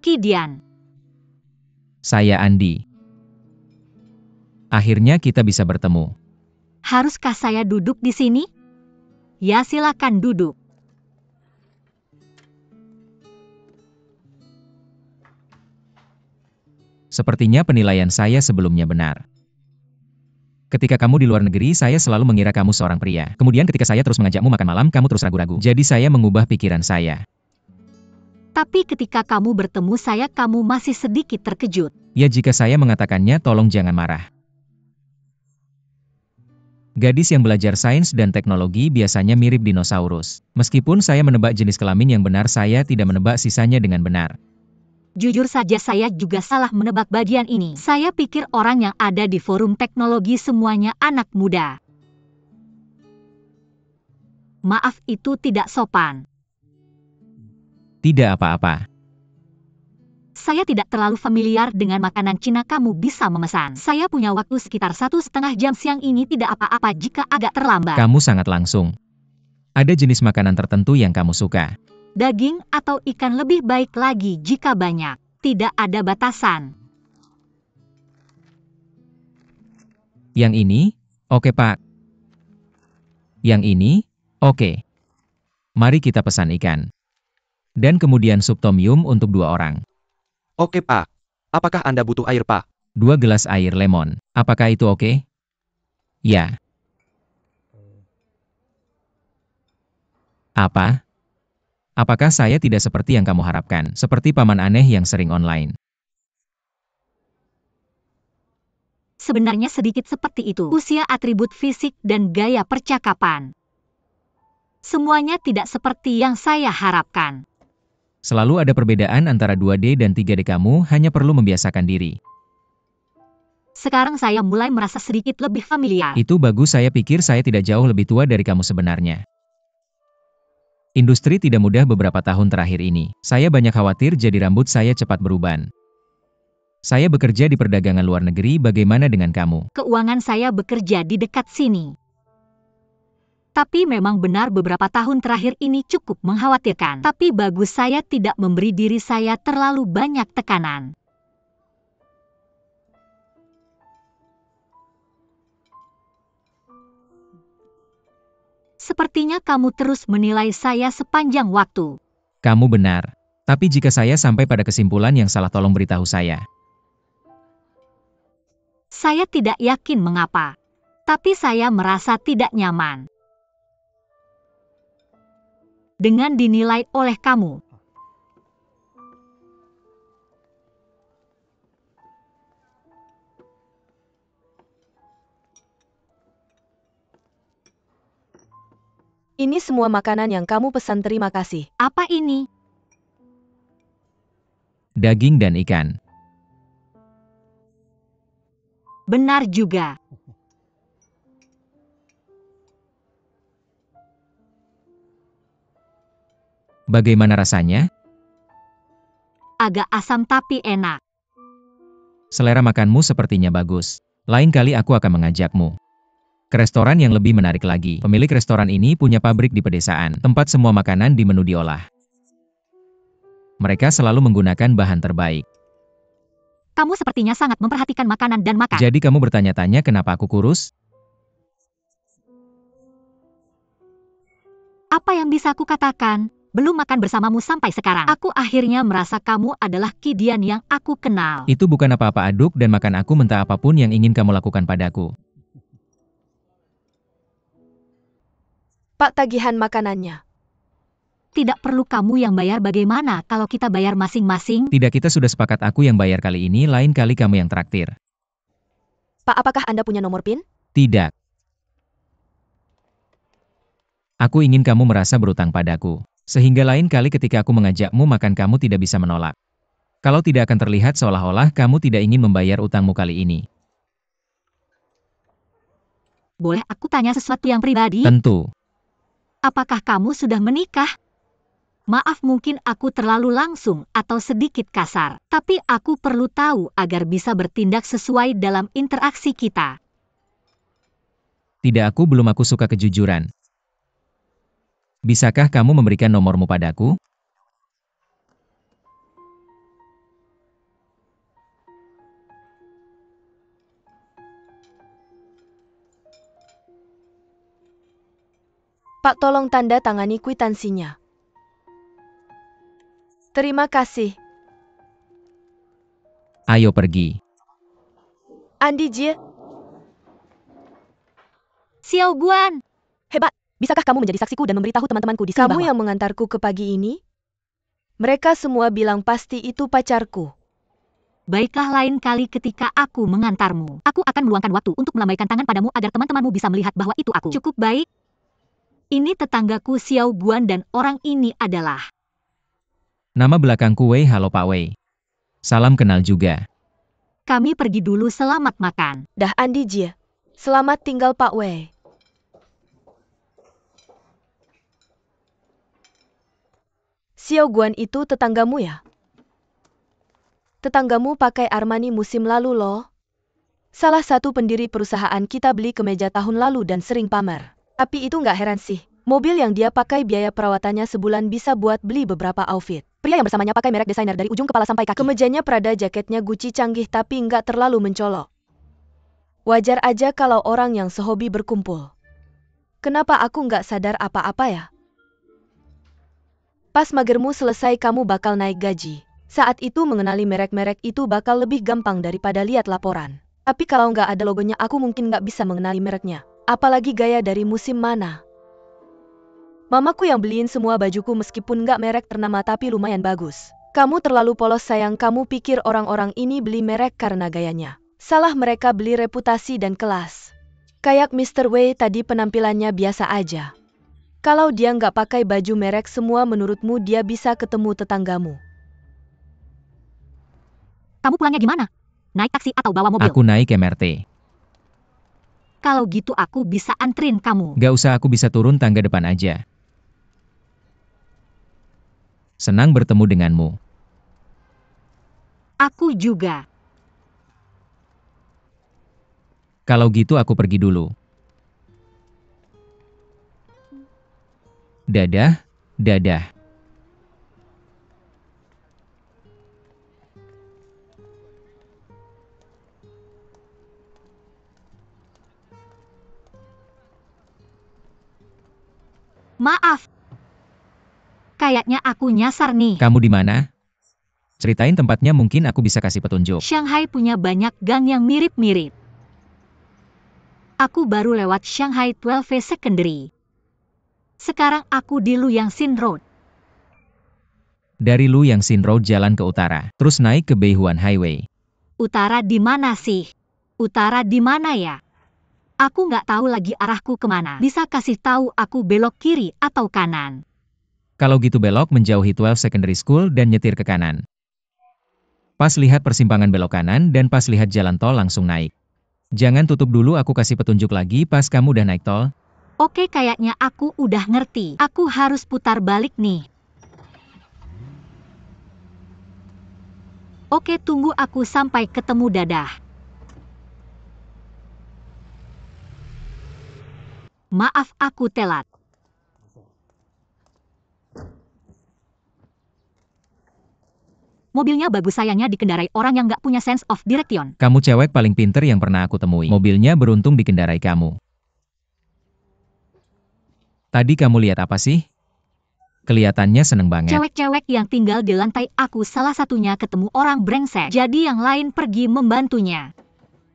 Kidian. Saya Andi. Akhirnya kita bisa bertemu. Haruskah saya duduk di sini? Ya, silakan duduk. Sepertinya penilaian saya sebelumnya benar. Ketika kamu di luar negeri, saya selalu mengira kamu seorang pria. Kemudian ketika saya terus mengajakmu makan malam, kamu terus ragu-ragu. Jadi saya mengubah pikiran saya. Tapi ketika kamu bertemu saya, kamu masih sedikit terkejut. Ya, jika saya mengatakannya, tolong jangan marah. Gadis yang belajar sains dan teknologi biasanya mirip dinosaurus. Meskipun saya menebak jenis kelamin yang benar, saya tidak menebak sisanya dengan benar. Jujur saja saya juga salah menebak bagian ini. Saya pikir orang yang ada di forum teknologi semuanya anak muda. Maaf, itu tidak sopan. Tidak apa-apa. Saya tidak terlalu familiar dengan makanan Cina, kamu bisa memesan. Saya punya waktu sekitar 1,5 jam, siang ini tidak apa-apa jika agak terlambat. Kamu sangat langsung. Ada jenis makanan tertentu yang kamu suka? Daging atau ikan, lebih baik lagi jika banyak. Tidak ada batasan. Yang ini? Oke, Pak. Yang ini? Oke. Mari kita pesan ikan. Dan kemudian sup tom yum untuk 2 orang. Oke, Pak. Apakah Anda butuh air, Pak? 2 gelas air lemon. Apakah itu oke? Ya. Apa? Apakah saya tidak seperti yang kamu harapkan? Seperti paman aneh yang sering online. Sebenarnya sedikit seperti itu. Usia, atribut fisik, dan gaya percakapan. Semuanya tidak seperti yang saya harapkan. Selalu ada perbedaan antara 2D dan 3D, kamu hanya perlu membiasakan diri. Sekarang saya mulai merasa sedikit lebih familiar. Itu bagus, saya pikir saya tidak jauh lebih tua dari kamu sebenarnya. Industri tidak mudah beberapa tahun terakhir ini. Saya banyak khawatir jadi rambut saya cepat beruban. Saya bekerja di perdagangan luar negeri, bagaimana dengan kamu? Keuangan saya bekerja di dekat sini. Tapi memang benar beberapa tahun terakhir ini cukup mengkhawatirkan. Tapi bagus, saya tidak memberi diri saya terlalu banyak tekanan. Sepertinya kamu terus menilai saya sepanjang waktu. Kamu benar. Tapi jika saya sampai pada kesimpulan yang salah, tolong beritahu saya. Saya tidak yakin mengapa. Tapi saya merasa tidak nyaman dengan dinilai oleh kamu. Ini semua makanan yang kamu pesan, terima kasih. Apa ini? Daging dan ikan. Benar juga. Bagaimana rasanya? Agak asam tapi enak. Selera makanmu sepertinya bagus. Lain kali aku akan mengajakmu ke restoran yang lebih menarik lagi. Pemilik restoran ini punya pabrik di pedesaan, tempat semua makanan di menu diolah. Mereka selalu menggunakan bahan terbaik. Kamu sepertinya sangat memperhatikan makanan dan makan. Jadi kamu bertanya-tanya kenapa aku kurus? Apa yang bisa aku katakan? Belum makan bersamamu sampai sekarang. Aku akhirnya merasa kamu adalah Kidian yang aku kenal. Itu bukan apa-apa, aduk dan makan, aku minta apapun yang ingin kamu lakukan padaku. Pak, tagihan makanannya. Tidak perlu kamu yang bayar, bagaimana kalau kita bayar masing-masing? Tidak, kita sudah sepakat aku yang bayar kali ini, lain kali kamu yang traktir. Pak, apakah Anda punya nomor PIN? Tidak. Aku ingin kamu merasa berutang padaku. Sehingga lain kali ketika aku mengajakmu makan, kamu tidak bisa menolak. Kalau tidak akan terlihat seolah-olah kamu tidak ingin membayar utangmu kali ini. Boleh aku tanya sesuatu yang pribadi? Tentu. Apakah kamu sudah menikah? Maaf, mungkin aku terlalu langsung atau sedikit kasar. Tapi aku perlu tahu agar bisa bertindak sesuai dalam interaksi kita. Tidak, aku suka kejujuran. Bisakah kamu memberikan nomormu padaku? Pak, tolong tanda tangani kwitansinya. Terima kasih. Ayo pergi. Andi Jie, Xiao Guan, hebat. Bisakah kamu menjadi saksiku dan memberitahu teman-temanku di sini kamu yang mengantarku ke pagi ini? Mereka semua bilang pasti itu pacarku. baiklah lain kali ketika aku mengantarmu. Aku akan meluangkan waktu untuk melambaikan tangan padamu agar teman-temanmu bisa melihat bahwa itu aku. Cukup baik. Ini tetanggaku Xiao Guan dan orang ini adalah... Nama belakangku Wei. Halo Pak Wei. Salam kenal juga. Kami pergi dulu, selamat makan. Dah Andi Jie. Selamat tinggal Pak Wei. Xiao Guan itu tetanggamu ya? Tetanggamu pakai Armani musim lalu loh. Salah satu pendiri perusahaan kita beli kemeja tahun lalu dan sering pamer. Tapi itu nggak heran sih. Mobil yang dia pakai biaya perawatannya sebulan bisa buat beli beberapa outfit. Pria yang bersamanya pakai merek desainer dari ujung kepala sampai kaki. Kemejanya Prada, jaketnya Gucci canggih tapi nggak terlalu mencolok. Wajar aja kalau orang yang sehobi berkumpul. Kenapa aku nggak sadar apa-apa ya? Pas magermu selesai kamu bakal naik gaji. Saat itu mengenali merek-merek itu bakal lebih gampang daripada lihat laporan. Tapi kalau nggak ada logonya aku mungkin nggak bisa mengenali mereknya. Apalagi gaya dari musim mana. Mamaku yang beliin semua bajuku meskipun nggak merek ternama tapi lumayan bagus. Kamu terlalu polos sayang, kamu pikir orang-orang ini beli merek karena gayanya. Salah, mereka beli reputasi dan kelas. Kayak Mr. Wei tadi penampilannya biasa aja. Kalau dia nggak pakai baju merek semua menurutmu dia bisa ketemu tetanggamu? Kamu pulangnya gimana? Naik taksi atau bawa mobil? Aku naik MRT. Kalau gitu aku bisa antrin kamu. Gak usah, aku bisa turun tangga depan aja. Senang bertemu denganmu. Aku juga. Kalau gitu aku pergi dulu. Dadah, dadah. Maaf. Kayaknya aku nyasar nih. Kamu di mana? Ceritain tempatnya, mungkin aku bisa kasih petunjuk. Shanghai punya banyak gang yang mirip-mirip. Aku baru lewat Shanghai 12 Secondary. Sekarang aku di Luyangshin Road. Dari Luyangshin Road jalan ke utara, terus naik ke Beihuan Highway. Utara di mana sih? Utara di mana ya? Aku nggak tahu lagi arahku kemana. Bisa kasih tahu aku belok kiri atau kanan? Kalau gitu belok menjauhi 12 Secondary School dan nyetir ke kanan. Pas lihat persimpangan belok kanan dan pas lihat jalan tol langsung naik. Jangan tutup dulu, aku kasih petunjuk lagi pas kamu udah naik tol. Oke, kayaknya aku udah ngerti. Aku harus putar balik nih. Oke, tunggu aku sampai ketemu, dadah. Maaf aku telat. Mobilnya bagus, sayangnya dikendarai orang yang nggak punya sense of direction. Kamu cewek paling pinter yang pernah aku temui. Mobilnya beruntung dikendarai kamu. Tadi kamu lihat apa sih? Kelihatannya seneng banget. Cewek-cewek yang tinggal di lantai aku salah satunya ketemu orang brengsek. Jadi yang lain pergi membantunya.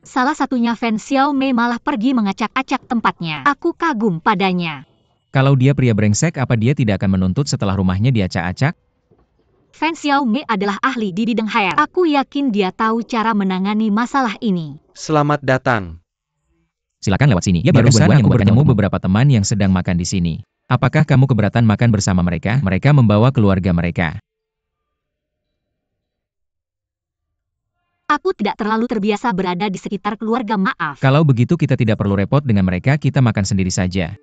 Salah satunya fans Xiaomei malah pergi mengacak-acak tempatnya. Aku kagum padanya. Kalau dia pria brengsek, apa dia tidak akan menuntut setelah rumahnya diacak-acak? Fans Xiaomei adalah ahli di bidang HR. Aku yakin dia tahu cara menangani masalah ini. Selamat datang. Silakan lewat sini. Ya, barusan aku bertemu beberapa teman yang sedang makan di sini. Apakah kamu keberatan makan bersama mereka? Mereka membawa keluarga mereka. Aku tidak terlalu terbiasa berada di sekitar keluarga, maaf. Kalau begitu kita tidak perlu repot dengan mereka, kita makan sendiri saja.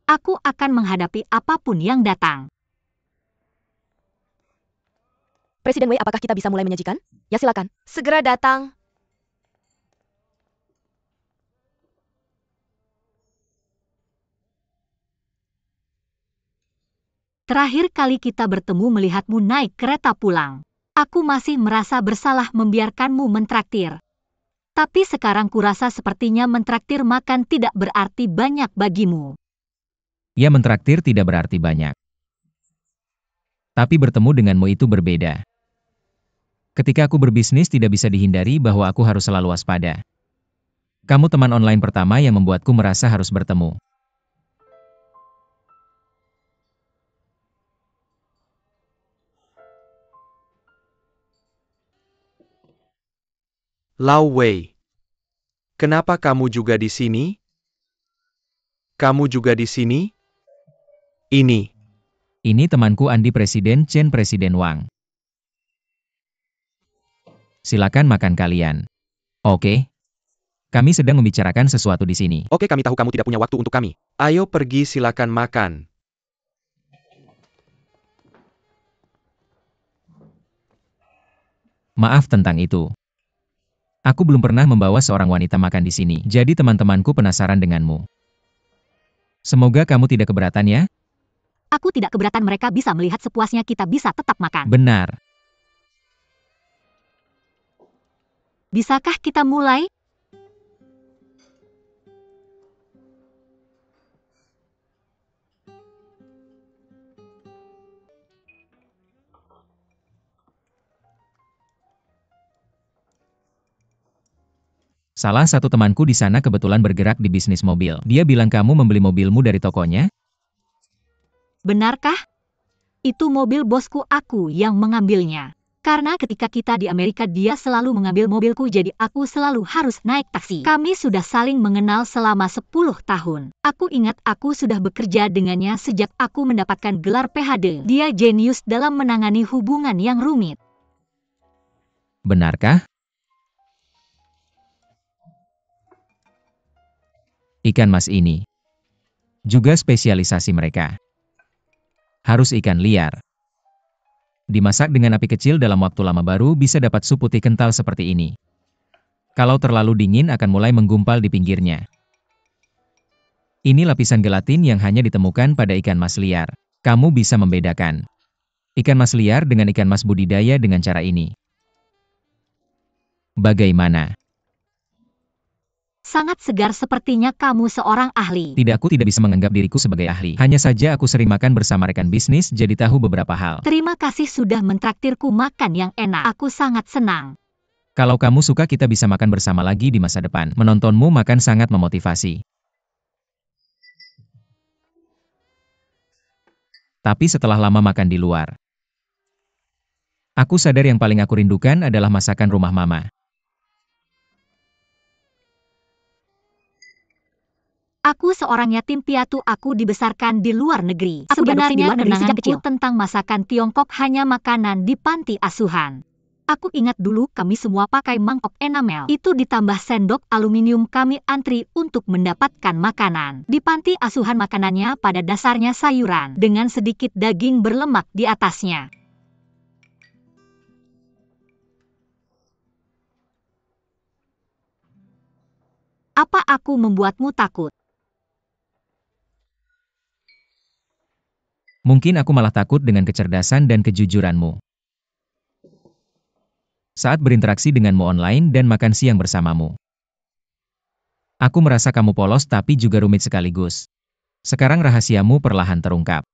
Aku akan menghadapi apapun yang datang. Presiden Wei, apakah kita bisa mulai menyajikan? Ya silakan. Segera datang. Terakhir kali kita bertemu melihatmu naik kereta pulang. Aku masih merasa bersalah membiarkanmu mentraktir. Tapi sekarang kurasa sepertinya mentraktir makan tidak berarti banyak bagimu. Ya, mentraktir tidak berarti banyak. Tapi bertemu denganmu itu berbeda. Ketika aku berbisnis tidak bisa dihindari bahwa aku harus selalu waspada. Kamu teman online pertama yang membuatku merasa harus bertemu. Lau Wei. Kenapa kamu juga di sini? Kamu juga di sini? Ini temanku Andi, Presiden Chen, Presiden Wang. Silakan makan kalian. Oke. Kami sedang membicarakan sesuatu di sini. Oke, kami tahu kamu tidak punya waktu untuk kami. Ayo pergi, silakan makan. Maaf tentang itu. Aku belum pernah membawa seorang wanita makan di sini, jadi teman-temanku penasaran denganmu. Semoga kamu tidak keberatan ya? Aku tidak keberatan, mereka bisa melihat sepuasnya, kita bisa tetap makan. Benar. Bisakah kita mulai? Salah satu temanku di sana kebetulan bergerak di bisnis mobil. Dia bilang kamu membeli mobilmu dari tokonya? Benarkah? Itu mobil bosku, aku yang mengambilnya. Karena ketika kita di Amerika dia selalu mengambil mobilku, jadi aku selalu harus naik taksi. Kami sudah saling mengenal selama 10 tahun. Aku ingat aku sudah bekerja dengannya sejak aku mendapatkan gelar PhD. Dia jenius dalam menangani hubungan yang rumit. Benarkah? Ikan mas ini juga spesialisasi mereka. Harus ikan liar. Dimasak dengan api kecil dalam waktu lama baru bisa dapat sup putih kental seperti ini. Kalau terlalu dingin akan mulai menggumpal di pinggirnya. Ini lapisan gelatin yang hanya ditemukan pada ikan mas liar. Kamu bisa membedakan ikan mas liar dengan ikan mas budidaya dengan cara ini. Bagaimana? Sangat segar, sepertinya kamu seorang ahli. Tidak, aku tidak bisa menganggap diriku sebagai ahli. Hanya saja aku sering makan bersama rekan bisnis, jadi tahu beberapa hal. Terima kasih sudah mentraktirku makan yang enak. Aku sangat senang. Kalau kamu suka kita bisa makan bersama lagi di masa depan. Menontonmu makan sangat memotivasi. Tapi setelah lama makan di luar, aku sadar yang paling aku rindukan adalah masakan rumah mama. Aku seorang yatim piatu, aku dibesarkan di luar negeri. Sebenarnya kenanganku tentang masakan Tiongkok hanya makanan di panti asuhan. Aku ingat dulu kami semua pakai mangkok enamel. Itu ditambah sendok aluminium, kami antri untuk mendapatkan makanan. Di panti asuhan makanannya pada dasarnya sayuran dengan sedikit daging berlemak di atasnya. Apa aku membuatmu takut? Mungkin aku malah takut dengan kecerdasan dan kejujuranmu. Saat berinteraksi denganmu online dan makan siang bersamamu, aku merasa kamu polos tapi juga rumit sekaligus. Sekarang rahasiamu perlahan terungkap.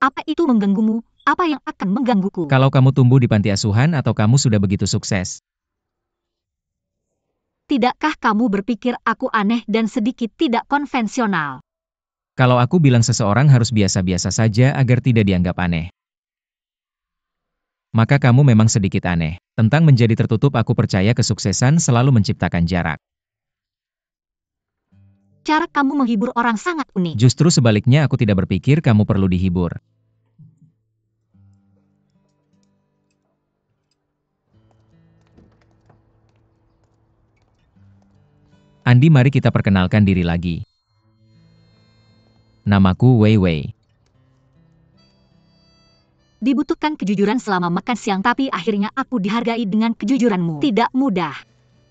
Apa itu mengganggumu? Apa yang akan menggangguku? Kalau kamu tumbuh di panti asuhan atau kamu sudah begitu sukses? Tidakkah kamu berpikir aku aneh dan sedikit tidak konvensional? Kalau aku bilang seseorang harus biasa-biasa saja agar tidak dianggap aneh, maka kamu memang sedikit aneh. Tentang menjadi tertutup, aku percaya kesuksesan selalu menciptakan jarak. Cara kamu menghibur orang sangat unik. Justru sebaliknya, aku tidak berpikir kamu perlu dihibur. Andi, mari kita perkenalkan diri lagi. Namaku Wei Wei. Dibutuhkan kejujuran selama makan siang, tapi akhirnya aku dihargai dengan kejujuranmu. Tidak mudah.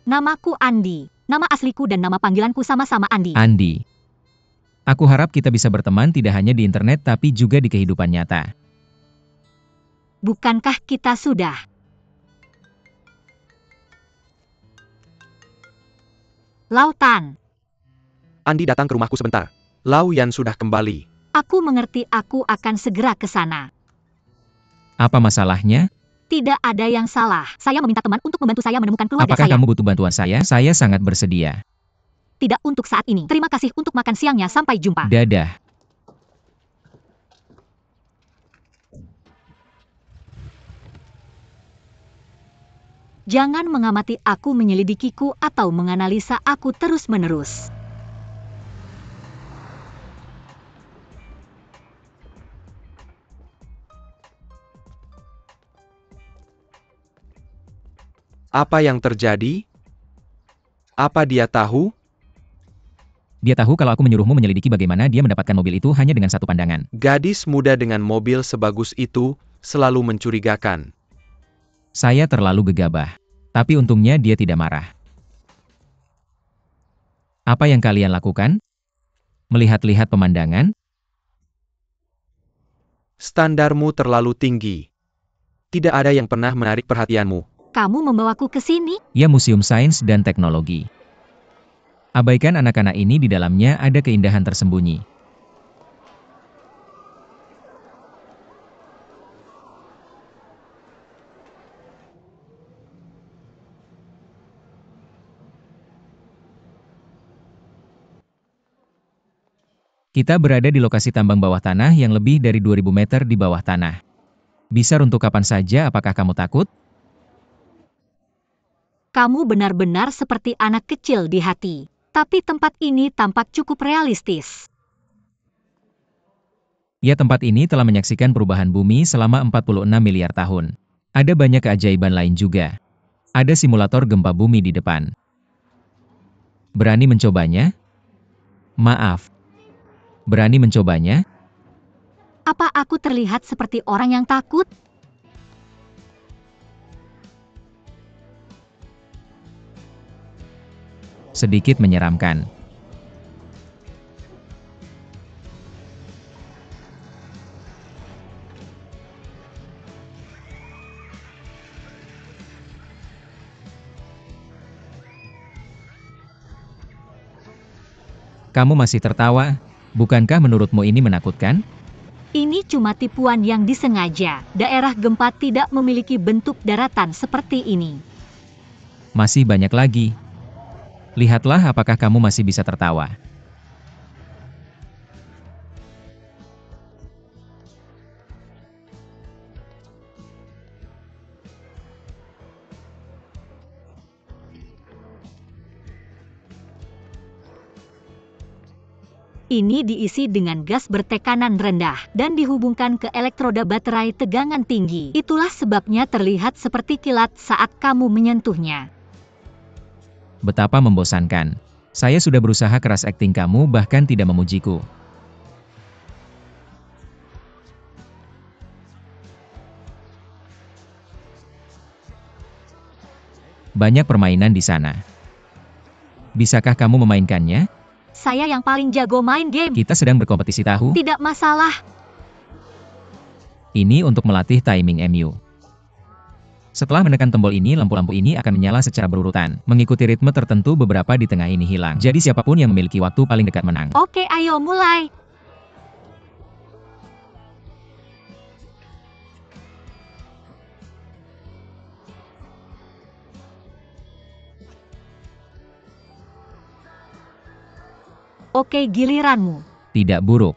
Namaku Andi. Nama asliku dan nama panggilanku sama-sama Andi. Andi. Aku harap kita bisa berteman tidak hanya di internet tapi juga di kehidupan nyata. Bukankah kita sudah? Lautan. Andi datang ke rumahku sebentar. Lau Yan sudah kembali. Aku mengerti, aku akan segera ke sana. Apa masalahnya? Tidak ada yang salah. Saya meminta teman untuk membantu saya menemukan keluarga Apakah saya. kamu butuh bantuan saya? Saya sangat bersedia. Tidak untuk saat ini. Terima kasih untuk makan siangnya. Sampai jumpa. Dadah. Jangan mengamati aku, menyelidikiku, atau menganalisa aku terus-menerus. Apa yang terjadi? Apa dia tahu? Dia tahu kalau aku menyuruhmu menyelidiki bagaimana dia mendapatkan mobil itu hanya dengan satu pandangan. Gadis muda dengan mobil sebagus itu selalu mencurigakan. Saya terlalu gegabah. Tapi untungnya dia tidak marah. Apa yang kalian lakukan? Melihat-lihat pemandangan? Standarmu terlalu tinggi. Tidak ada yang pernah menarik perhatianmu. Kamu membawaku ke sini? Ya, Museum Sains dan Teknologi. Abaikan anak-anak ini, di dalamnya ada keindahan tersembunyi. Kita berada di lokasi tambang bawah tanah yang lebih dari 2000 meter di bawah tanah. Bisa runtuh kapan saja, apakah kamu takut? Kamu benar-benar seperti anak kecil di hati. Tapi tempat ini tampak cukup realistis. Ya, tempat ini telah menyaksikan perubahan bumi selama 46 miliar tahun. Ada banyak keajaiban lain juga. Ada simulator gempa bumi di depan. Berani mencobanya? Maaf. Berani mencobanya? Apa aku terlihat seperti orang yang takut? Sedikit menyeramkan. Kamu masih tertawa? Bukankah menurutmu ini menakutkan? Ini cuma tipuan yang disengaja. Daerah gempa tidak memiliki bentuk daratan seperti ini. Masih banyak lagi. Lihatlah apakah kamu masih bisa tertawa. Ini diisi dengan gas bertekanan rendah dan dihubungkan ke elektroda baterai tegangan tinggi. Itulah sebabnya terlihat seperti kilat saat kamu menyentuhnya. Betapa membosankan. Saya sudah berusaha keras, akting kamu bahkan tidak memujiku. Banyak permainan di sana. Bisakah kamu memainkannya? Saya yang paling jago main game. Kita sedang berkompetisi, tahu? Tidak masalah. Ini untuk melatih timing MU. Setelah menekan tombol ini, lampu-lampu ini akan menyala secara berurutan. Mengikuti ritme tertentu, beberapa di tengah ini hilang. Jadi siapapun yang memiliki waktu paling dekat menang. Oke, ayo mulai. Oke, giliranmu. Tidak buruk.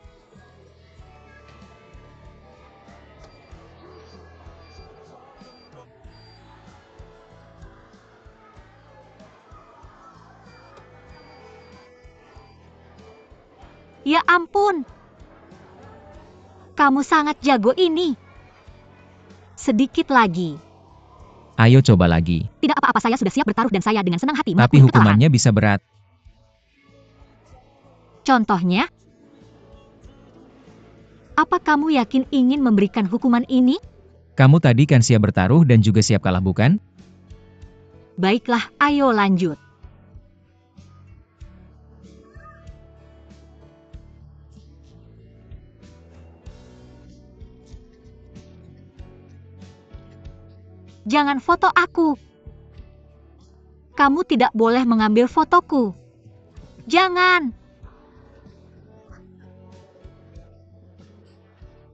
Ya ampun. Kamu sangat jago ini. Sedikit lagi. Ayo coba lagi. Tidak apa-apa, saya sudah siap bertaruh dan saya dengan senang hati Tapi mengakui kekalahan. hukumannya bisa berat. Contohnya? Apa kamu yakin ingin memberikan hukuman ini? Kamu tadi kan siap bertaruh dan juga siap kalah, bukan? Baiklah, ayo lanjut. Jangan foto aku. Kamu tidak boleh mengambil fotoku. Jangan!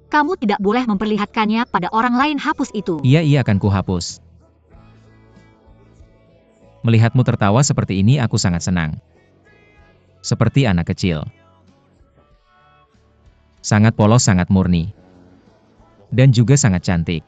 Kamu tidak boleh memperlihatkannya pada orang lain. Hapus itu. Iya, akan kuhapus. Melihatmu tertawa seperti ini aku sangat senang. Seperti anak kecil. Sangat polos, sangat murni. Dan juga sangat cantik.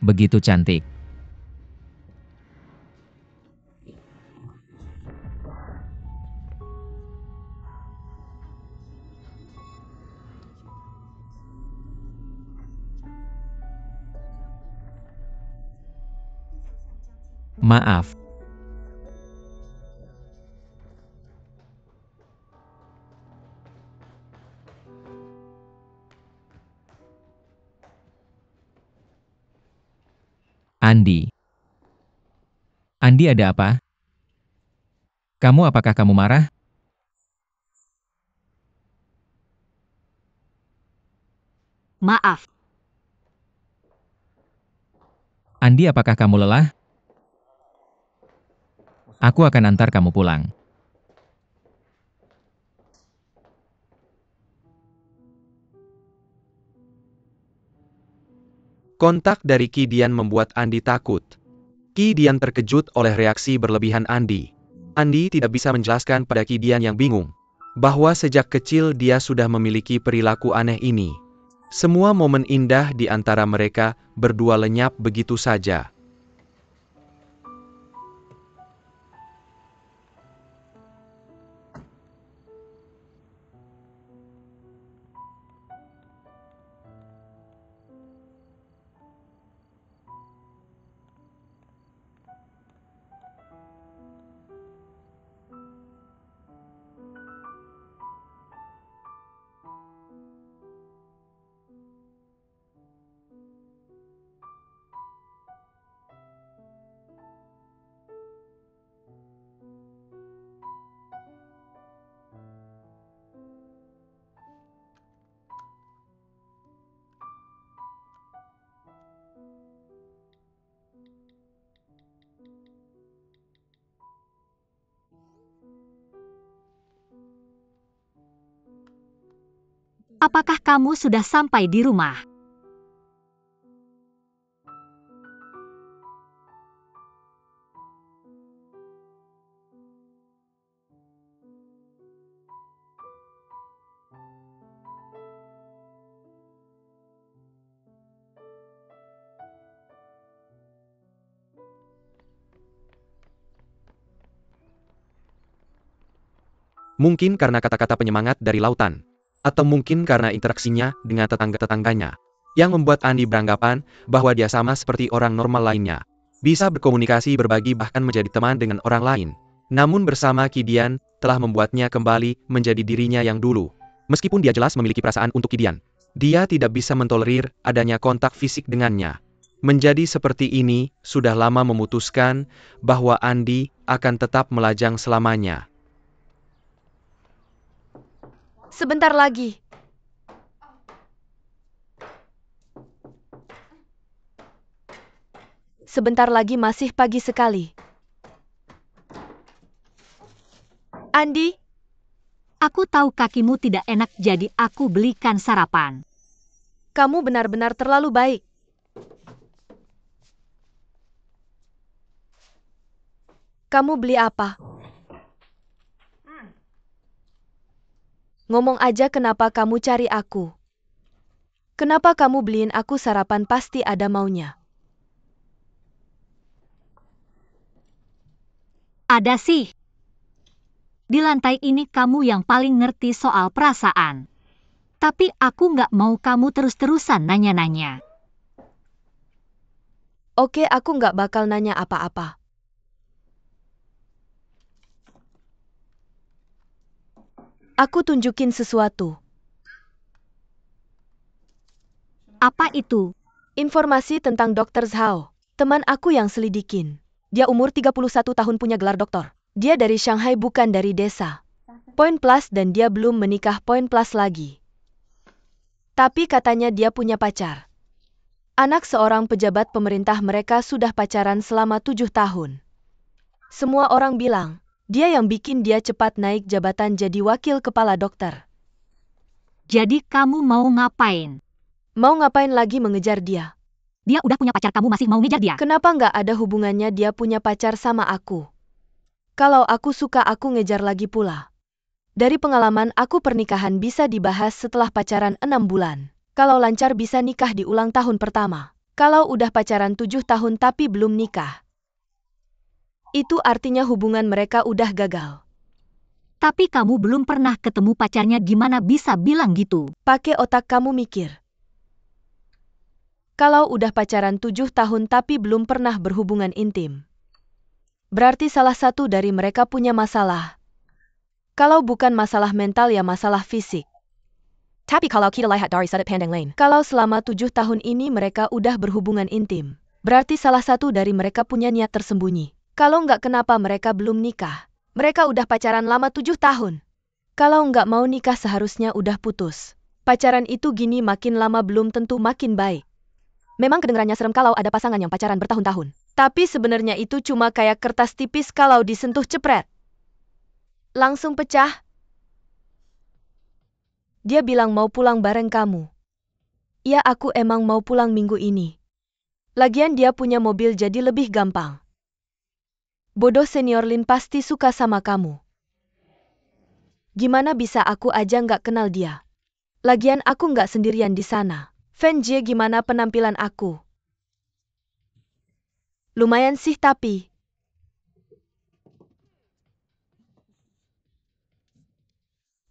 Begitu cantik. Maaf. Andi. Andi, ada apa? Apakah kamu marah? Maaf. Andi, apakah kamu lelah? Aku akan antar kamu pulang. Kontak dari Qi Dian membuat Andi takut. Qi Dian terkejut oleh reaksi berlebihan Andi. Andi tidak bisa menjelaskan pada Qi Dian yang bingung bahwa sejak kecil dia sudah memiliki perilaku aneh ini. Semua momen indah di antara mereka berdua lenyap begitu saja. Apakah kamu sudah sampai di rumah? Mungkin karena kata-kata penyemangat dari lautan. Atau mungkin karena interaksinya dengan tetangga-tetangganya. Yang membuat Andi beranggapan bahwa dia sama seperti orang normal lainnya. Bisa berkomunikasi, berbagi, bahkan menjadi teman dengan orang lain. Namun bersama Qi Dian, telah membuatnya kembali menjadi dirinya yang dulu. Meskipun dia jelas memiliki perasaan untuk Qi Dian, dia tidak bisa mentolerir adanya kontak fisik dengannya. Menjadi seperti ini, sudah lama memutuskan bahwa Andi akan tetap melajang selamanya. Sebentar lagi. Sebentar lagi, masih pagi sekali. Andi? Aku tahu kakimu tidak enak jadi aku belikan sarapan. Kamu benar-benar terlalu baik. Kamu beli apa? Ngomong aja kenapa kamu cari aku. Kenapa kamu beliin aku sarapan pasti ada maunya. Ada sih. Di lantai ini kamu yang paling ngerti soal perasaan. Tapi aku nggak mau kamu terus-terusan nanya-nanya. Oke, aku nggak bakal nanya apa-apa. Aku tunjukin sesuatu. Apa itu? Informasi tentang Dr. Zhao. Teman aku yang selidikin. Dia umur 31 tahun punya gelar doktor. Dia dari Shanghai bukan dari desa. Poin plus dan dia belum menikah poin plus lagi. Tapi katanya dia punya pacar. Anak seorang pejabat pemerintah mereka sudah pacaran selama 7 tahun. Semua orang bilang, dia yang bikin dia cepat naik jabatan jadi wakil kepala dokter. Jadi kamu mau ngapain? Mau ngapain lagi mengejar dia? Dia udah punya pacar, kamu masih mau ngejar dia? Kenapa nggak ada hubungannya dia punya pacar sama aku? Kalau aku suka aku ngejar lagi pula. Dari pengalaman aku pernikahan bisa dibahas setelah pacaran 6 bulan. Kalau lancar bisa nikah di ulang tahun pertama. Kalau udah pacaran 7 tahun tapi belum nikah. Itu artinya hubungan mereka udah gagal. Tapi kamu belum pernah ketemu pacarnya, gimana bisa bilang gitu? Pakai otak kamu mikir. Kalau udah pacaran 7 tahun tapi belum pernah berhubungan intim. Berarti salah satu dari mereka punya masalah. Kalau bukan masalah mental ya masalah fisik. Tapi kalau kita lihat dari sudut pandang lain. Kalau selama 7 tahun ini mereka udah berhubungan intim. Berarti salah satu dari mereka punya niat tersembunyi. Kalau nggak kenapa mereka belum nikah. Mereka udah pacaran lama 7 tahun. Kalau nggak mau nikah seharusnya udah putus. Pacaran itu gini makin lama belum tentu makin baik. Memang kedengarannya serem kalau ada pasangan yang pacaran bertahun-tahun. Tapi sebenarnya itu cuma kayak kertas tipis kalau disentuh cepret. Langsung pecah. Dia bilang mau pulang bareng kamu. Ya aku emang mau pulang minggu ini. Lagian dia punya mobil jadi lebih gampang. Bodoh senior Lin pasti suka sama kamu. Gimana bisa aku aja nggak kenal dia? Lagian aku nggak sendirian di sana. Fan Jie gimana penampilan aku? Lumayan sih tapi.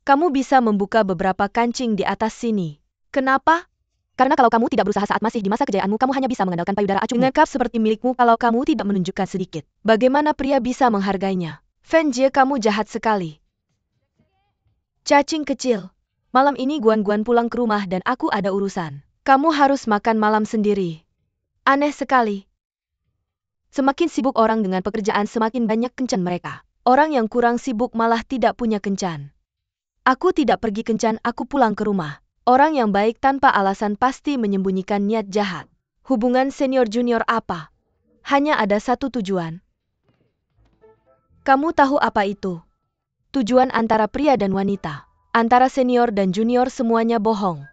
Kamu bisa membuka beberapa kancing di atas sini. Kenapa? Karena kalau kamu tidak berusaha saat masih di masa kejayaanmu, kamu hanya bisa mengandalkan payudara acuhmu. Ngekap seperti milikmu kalau kamu tidak menunjukkan sedikit. Bagaimana pria bisa menghargainya? Fan Jie, kamu jahat sekali. Cacing kecil. Malam ini Guan pulang ke rumah dan aku ada urusan. Kamu harus makan malam sendiri. Aneh sekali. Semakin sibuk orang dengan pekerjaan semakin banyak kencan mereka. Orang yang kurang sibuk malah tidak punya kencan. Aku tidak pergi kencan, aku pulang ke rumah. Orang yang baik tanpa alasan pasti menyembunyikan niat jahat. Hubungan senior-junior apa? Hanya ada satu tujuan. Kamu tahu apa itu? Tujuan antara pria dan wanita. Antara senior dan junior semuanya bohong.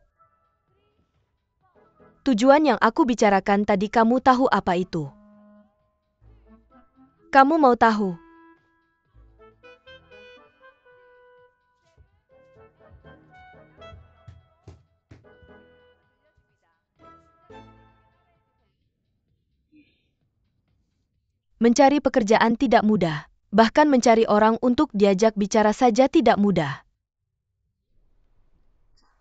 Tujuan yang aku bicarakan tadi kamu tahu apa itu? Kamu mau tahu? Mencari pekerjaan tidak mudah. Bahkan mencari orang untuk diajak bicara saja tidak mudah.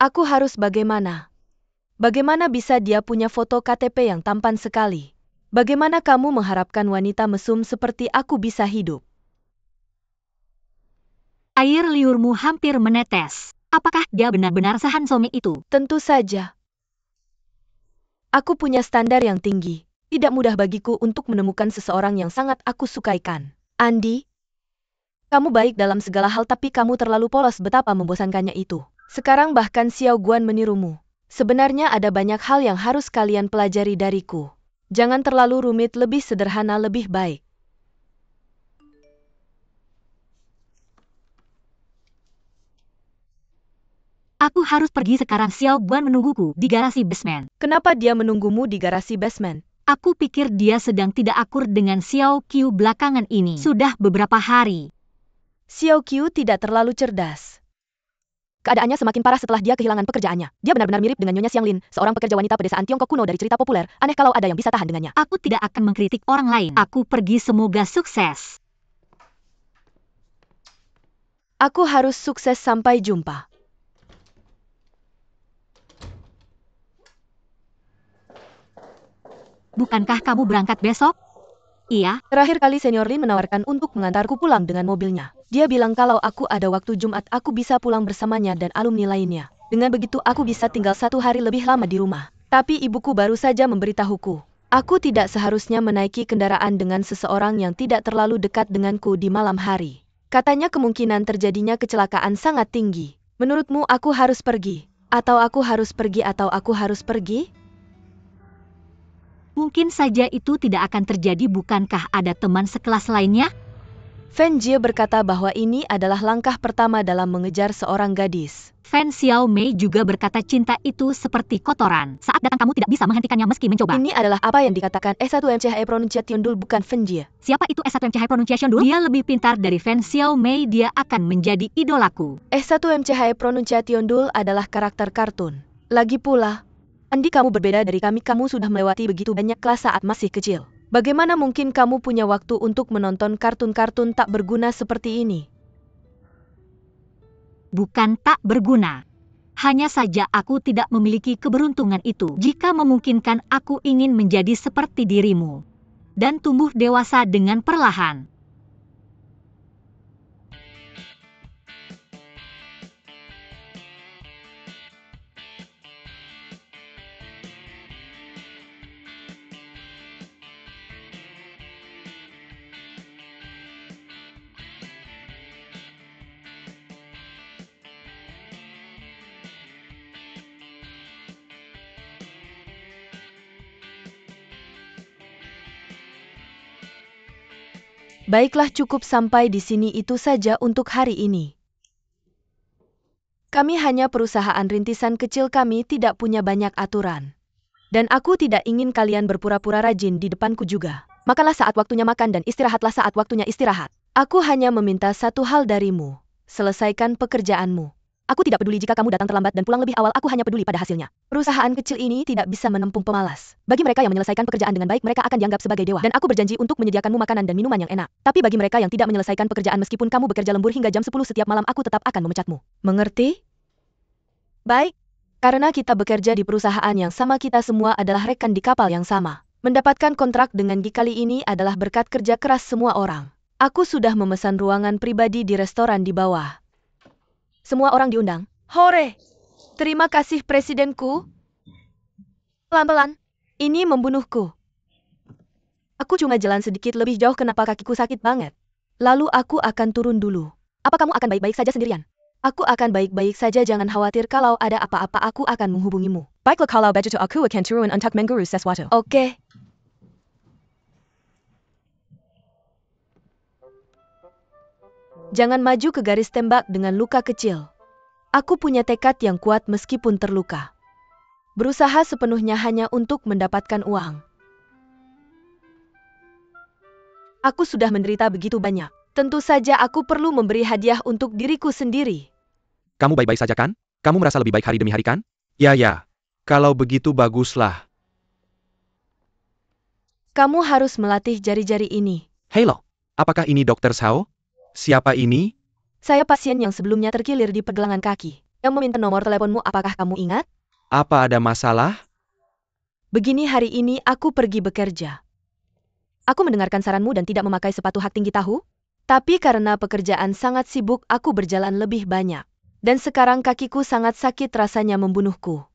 Aku harus bagaimana? Bagaimana bisa dia punya foto KTP yang tampan sekali? Bagaimana kamu mengharapkan wanita mesum seperti aku bisa hidup? Air liurmu hampir menetes. Apakah dia benar-benar sehandsome itu? Tentu saja. Aku punya standar yang tinggi. Tidak mudah bagiku untuk menemukan seseorang yang sangat aku sukaikan. Andi, kamu baik dalam segala hal tapi kamu terlalu polos, betapa membosankannya itu. Sekarang bahkan Xiao Guan menirumu. Sebenarnya ada banyak hal yang harus kalian pelajari dariku. Jangan terlalu rumit, lebih sederhana lebih baik. Aku harus pergi sekarang. Xiao Guan menungguku di garasi basement. Kenapa dia menunggumu di garasi basement? Aku pikir dia sedang tidak akur dengan Xiao Qiu belakangan ini. Sudah beberapa hari. Xiao Qiu tidak terlalu cerdas. Keadaannya semakin parah setelah dia kehilangan pekerjaannya. Dia benar-benar mirip dengan Nyonya Xianglin, seorang pekerja wanita pedesaan Tiongkok kuno dari cerita populer. Aneh kalau ada yang bisa tahan dengannya. Aku tidak akan mengkritik orang lain. Aku pergi, semoga sukses. Aku harus sukses, sampai jumpa. Bukankah kamu berangkat besok? Iya. Terakhir kali Senior Lin menawarkan untuk mengantarku pulang dengan mobilnya. Dia bilang kalau aku ada waktu Jumat aku bisa pulang bersamanya dan alumni lainnya. Dengan begitu aku bisa tinggal 1 hari lebih lama di rumah. Tapi ibuku baru saja memberitahuku. Aku tidak seharusnya menaiki kendaraan dengan seseorang yang tidak terlalu dekat denganku di malam hari. Katanya kemungkinan terjadinya kecelakaan sangat tinggi. Menurutmu aku harus pergi? Atau aku harus pergi atau aku harus pergi? Mungkin saja itu tidak akan terjadi. Bukankah ada teman sekelas lainnya? Fan Jie berkata bahwa ini adalah langkah pertama dalam mengejar seorang gadis. Fan Xiao Mei juga berkata cinta itu seperti kotoran. Saat datang kamu tidak bisa menghentikannya meski mencoba. Ini adalah apa yang dikatakan S1MCHE Pronunciation Dul, bukan Fan Jie. Siapa itu S1MCHE Pronunciation Dul? Dia lebih pintar dari Fan Xiao Mei. Dia akan menjadi idolaku. S1MCHE Pronunciation Dul adalah karakter kartun. Lagi pula, Andi, kamu berbeda dari kami. Kamu sudah melewati begitu banyak kelas saat masih kecil. Bagaimana mungkin kamu punya waktu untuk menonton kartun-kartun tak berguna seperti ini? Bukan tak berguna. Hanya saja aku tidak memiliki keberuntungan itu. Jika memungkinkan, aku ingin menjadi seperti dirimu. Dan tumbuh dewasa dengan perlahan. Baiklah, cukup sampai di sini, itu saja untuk hari ini. Kami hanya perusahaan rintisan kecil, kami tidak punya banyak aturan. Dan aku tidak ingin kalian berpura-pura rajin di depanku juga. Makanlah saat waktunya makan dan istirahatlah saat waktunya istirahat. Aku hanya meminta satu hal darimu. Selesaikan pekerjaanmu. Aku tidak peduli jika kamu datang terlambat dan pulang lebih awal, aku hanya peduli pada hasilnya. Perusahaan kecil ini tidak bisa menampung pemalas. Bagi mereka yang menyelesaikan pekerjaan dengan baik, mereka akan dianggap sebagai dewa. Dan aku berjanji untuk menyediakanmu makanan dan minuman yang enak. Tapi bagi mereka yang tidak menyelesaikan pekerjaan meskipun kamu bekerja lembur hingga jam 10 setiap malam, aku tetap akan memecatmu. Mengerti? Baik. Karena kita bekerja di perusahaan yang sama, kita semua adalah rekan di kapal yang sama. Mendapatkan kontrak dengan Gi kali ini adalah berkat kerja keras semua orang. Aku sudah memesan ruangan pribadi di restoran di bawah. Semua orang diundang. Hore! Terima kasih presidenku. Pelan-pelan. Ini membunuhku. Aku cuma jalan sedikit lebih jauh, kenapa kakiku sakit banget. Lalu aku akan turun dulu. Apa kamu akan baik-baik saja sendirian? Aku akan baik-baik saja, jangan khawatir, kalau ada apa-apa aku akan menghubungimu. Baiklah, kalau begitu aku akan turun untuk mengurus sesuatu. Oke. Jangan maju ke garis tembak dengan luka kecil. Aku punya tekad yang kuat meskipun terluka. Berusaha sepenuhnya hanya untuk mendapatkan uang. Aku sudah menderita begitu banyak. Tentu saja aku perlu memberi hadiah untuk diriku sendiri. Kamu baik-baik saja kan? Kamu merasa lebih baik hari demi hari kan? Ya. Kalau begitu baguslah. Kamu harus melatih jari-jari ini. Halo, apakah ini Dr. Zhao? Siapa ini? Saya pasien yang sebelumnya terkilir di pergelangan kaki. Yang meminta nomor teleponmu, apakah kamu ingat? Apa ada masalah? Begini, hari ini aku pergi bekerja. Aku mendengarkan saranmu dan tidak memakai sepatu hak tinggi tahu. Tapi karena pekerjaan sangat sibuk, aku berjalan lebih banyak. Dan sekarang kakiku sangat sakit, rasanya membunuhku.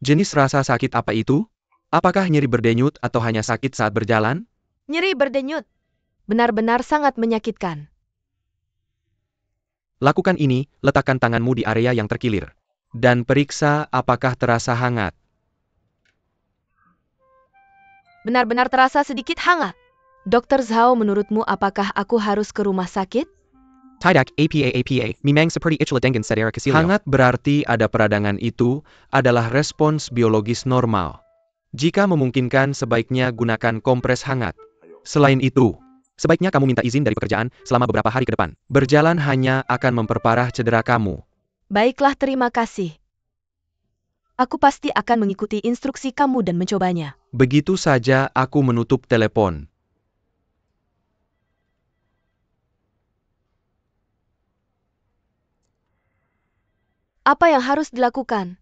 Jenis rasa sakit apa itu? Apakah nyeri berdenyut atau hanya sakit saat berjalan? Nyeri berdenyut. Benar-benar sangat menyakitkan. Lakukan ini, letakkan tanganmu di area yang terkilir. Dan periksa apakah terasa hangat. Benar-benar terasa sedikit hangat. Dr. Zhao, menurutmu apakah aku harus ke rumah sakit? Tidak apa, memang seperti itulah dengan saudara Casilio. Hangat berarti ada peradangan itu adalah respons biologis normal. Jika memungkinkan sebaiknya gunakan kompres hangat. Selain itu, Sebaiknya kamu minta izin dari pekerjaan selama beberapa hari ke depan. berjalan hanya akan memperparah cedera kamu. Baiklah, terima kasih. Aku pasti akan mengikuti instruksi kamu dan mencobanya. Begitu saja aku menutup telepon. Apa yang harus dilakukan?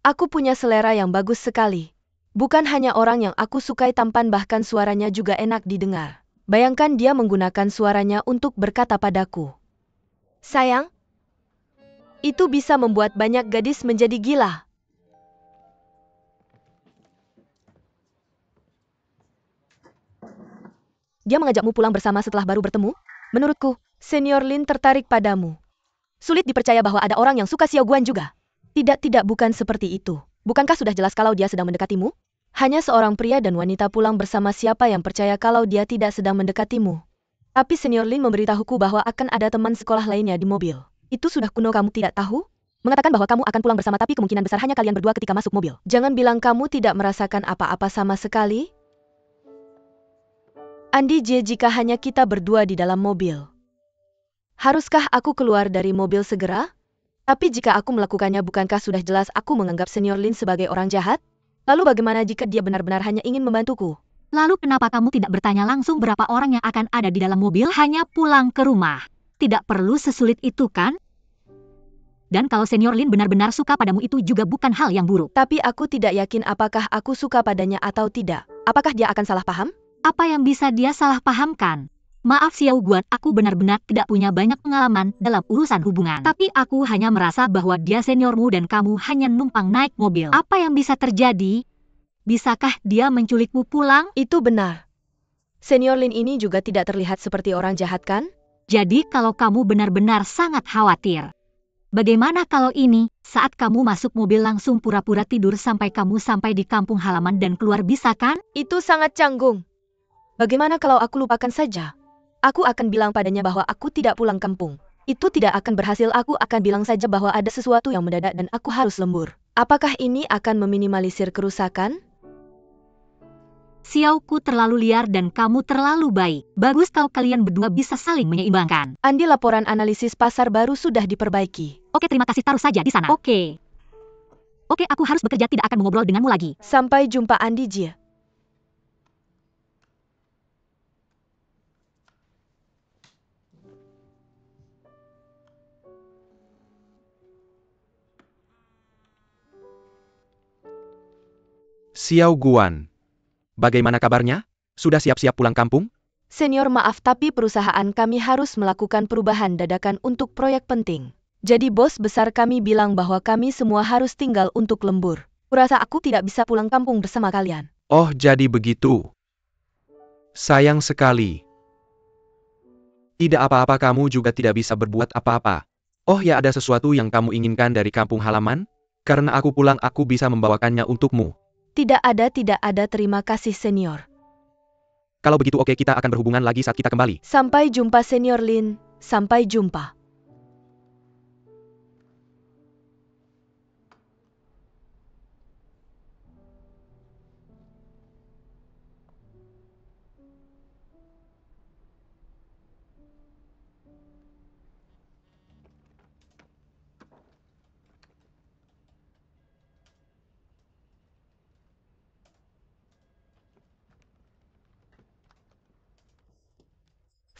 Aku punya selera yang bagus sekali. Bukan hanya orang yang aku sukai tampan, bahkan suaranya juga enak didengar. Bayangkan dia menggunakan suaranya untuk berkata padaku, "Sayang, itu bisa membuat banyak gadis menjadi gila." Dia mengajakmu pulang bersama setelah baru bertemu? Menurutku, Senior Lin tertarik padamu. Sulit dipercaya bahwa ada orang yang suka Xiao Guan juga. Tidak, bukan seperti itu. Bukankah sudah jelas kalau dia sedang mendekatimu? Hanya seorang pria dan wanita pulang bersama, siapa yang percaya kalau dia tidak sedang mendekatimu? Tapi Senior Lin memberitahuku bahwa akan ada teman sekolah lainnya di mobil. Itu sudah kuno, kamu tidak tahu? Mengatakan bahwa kamu akan pulang bersama, tapi kemungkinan besar hanya kalian berdua ketika masuk mobil. Jangan bilang kamu tidak merasakan apa-apa sama sekali. Andi J, jika hanya kita berdua di dalam mobil, haruskah aku keluar dari mobil segera? Tapi jika aku melakukannya, bukankah sudah jelas aku menganggap Senior Lin sebagai orang jahat? Lalu bagaimana jika dia benar-benar hanya ingin membantuku? Lalu kenapa kamu tidak bertanya langsung berapa orang yang akan ada di dalam mobil, hanya pulang ke rumah? Tidak perlu sesulit itu kan? Dan kalau Senior Lin benar-benar suka padamu, itu juga bukan hal yang buruk. Tapi aku tidak yakin apakah aku suka padanya atau tidak. Apakah dia akan salah paham? Apa yang bisa dia salah pahamkan? Maaf Xiao Guan, aku benar-benar tidak punya banyak pengalaman dalam urusan hubungan. Tapi aku hanya merasa bahwa dia seniormu dan kamu hanya numpang naik mobil. Apa yang bisa terjadi? Bisakah dia menculikmu pulang? Itu benar. Senior Lin ini juga tidak terlihat seperti orang jahat, kan? Jadi kalau kamu benar-benar sangat khawatir, bagaimana kalau ini, saat kamu masuk mobil langsung pura-pura tidur sampai kamu sampai di kampung halaman dan keluar, bisa kan? Itu sangat canggung. Bagaimana kalau aku lupakan saja? Aku akan bilang padanya bahwa aku tidak pulang kampung. Itu tidak akan berhasil, aku akan bilang saja bahwa ada sesuatu yang mendadak dan aku harus lembur. Apakah ini akan meminimalisir kerusakan? Xiaoku terlalu liar dan kamu terlalu baik. Bagus kalau kalian berdua bisa saling menyeimbangkan. Andi, laporan analisis pasar baru sudah diperbaiki. Oke, terima kasih, taruh saja di sana. Oke, aku harus bekerja, tidak akan mengobrol denganmu lagi. Sampai jumpa Andi Jia. Xiao Guan. Bagaimana kabarnya? Sudah siap-siap pulang kampung? Senior, maaf tapi perusahaan kami harus melakukan perubahan dadakan untuk proyek penting. Jadi bos besar kami bilang bahwa kami semua harus tinggal untuk lembur. Kurasa aku tidak bisa pulang kampung bersama kalian. Oh, jadi begitu. Sayang sekali. Tidak apa-apa, kamu juga tidak bisa berbuat apa-apa. Oh ya, ada sesuatu yang kamu inginkan dari kampung halaman? Karena aku pulang, aku bisa membawakannya untukmu. Tidak ada, terima kasih senior. Kalau begitu oke, kita akan berhubungan lagi saat kita kembali. Sampai jumpa Senior Lin, sampai jumpa.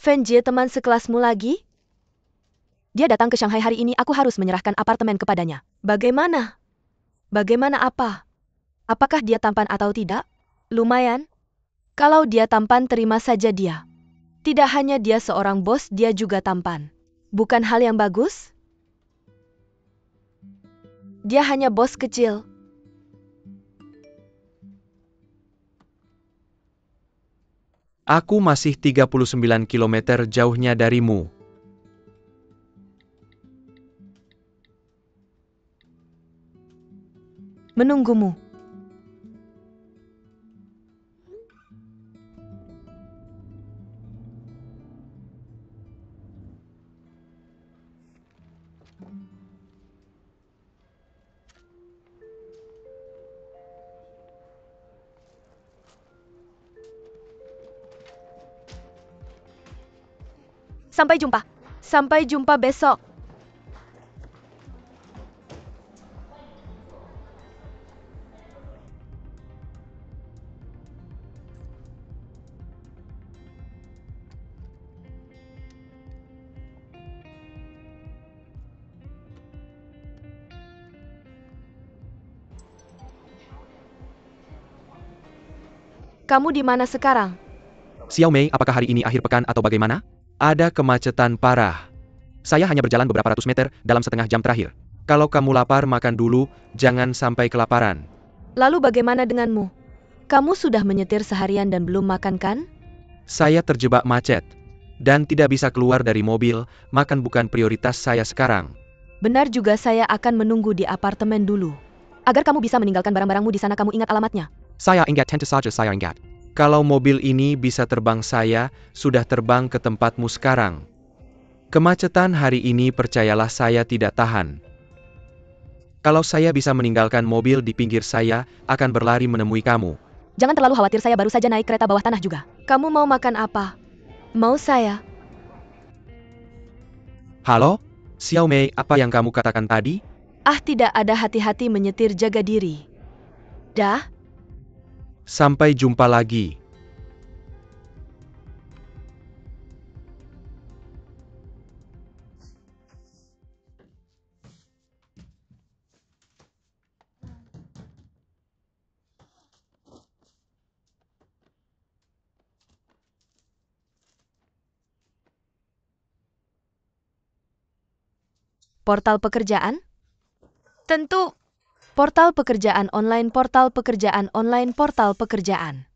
Fen Jie, teman sekelasmu lagi? Dia datang ke Shanghai hari ini, aku harus menyerahkan apartemen kepadanya. Bagaimana? Bagaimana apa? Apakah dia tampan atau tidak? Lumayan. Kalau dia tampan, terima saja dia. Tidak hanya dia seorang bos, dia juga tampan. Bukan hal yang bagus? Dia hanya bos kecil. Aku masih 39 km jauhnya darimu. Menunggumu. Sampai jumpa. Sampai jumpa besok. Kamu di mana sekarang? Xiao Mei, apakah hari ini akhir pekan atau bagaimana? Ada kemacetan parah. Saya hanya berjalan beberapa ratus meter dalam setengah jam terakhir. Kalau kamu lapar makan dulu, jangan sampai kelaparan. Lalu bagaimana denganmu? Kamu sudah menyetir seharian dan belum makan kan? Saya terjebak macet. Dan tidak bisa keluar dari mobil, makan bukan prioritas saya sekarang. Benar juga, saya akan menunggu di apartemen dulu. Agar kamu bisa meninggalkan barang-barangmu di sana, kamu ingat alamatnya. Saya ingat, tentu saja saya ingat. Kalau mobil ini bisa terbang, saya sudah terbang ke tempatmu sekarang. Kemacetan hari ini percayalah saya tidak tahan. Kalau saya bisa meninggalkan mobil di pinggir, saya akan berlari menemui kamu. Jangan terlalu khawatir, saya baru saja naik kereta bawah tanah juga. Kamu mau makan apa? Mau saya? Halo? Xiao Mei, apa yang kamu katakan tadi? Ah, tidak ada, hati-hati menyetir, jaga diri. Dah? Sampai jumpa lagi. Portal pekerjaan? Tentu. Portal pekerjaan online, portal pekerjaan online, portal pekerjaan.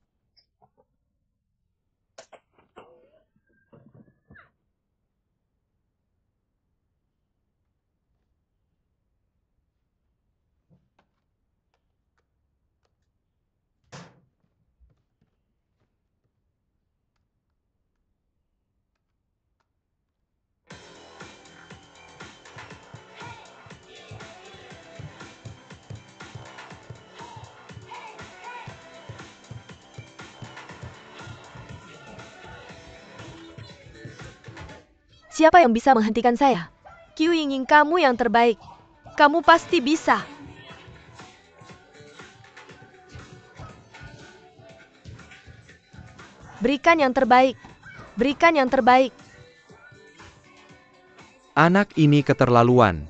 Siapa yang bisa menghentikan saya? Qiu Yingning, kamu yang terbaik. Kamu pasti bisa. Berikan yang terbaik. Berikan yang terbaik. Anak ini keterlaluan.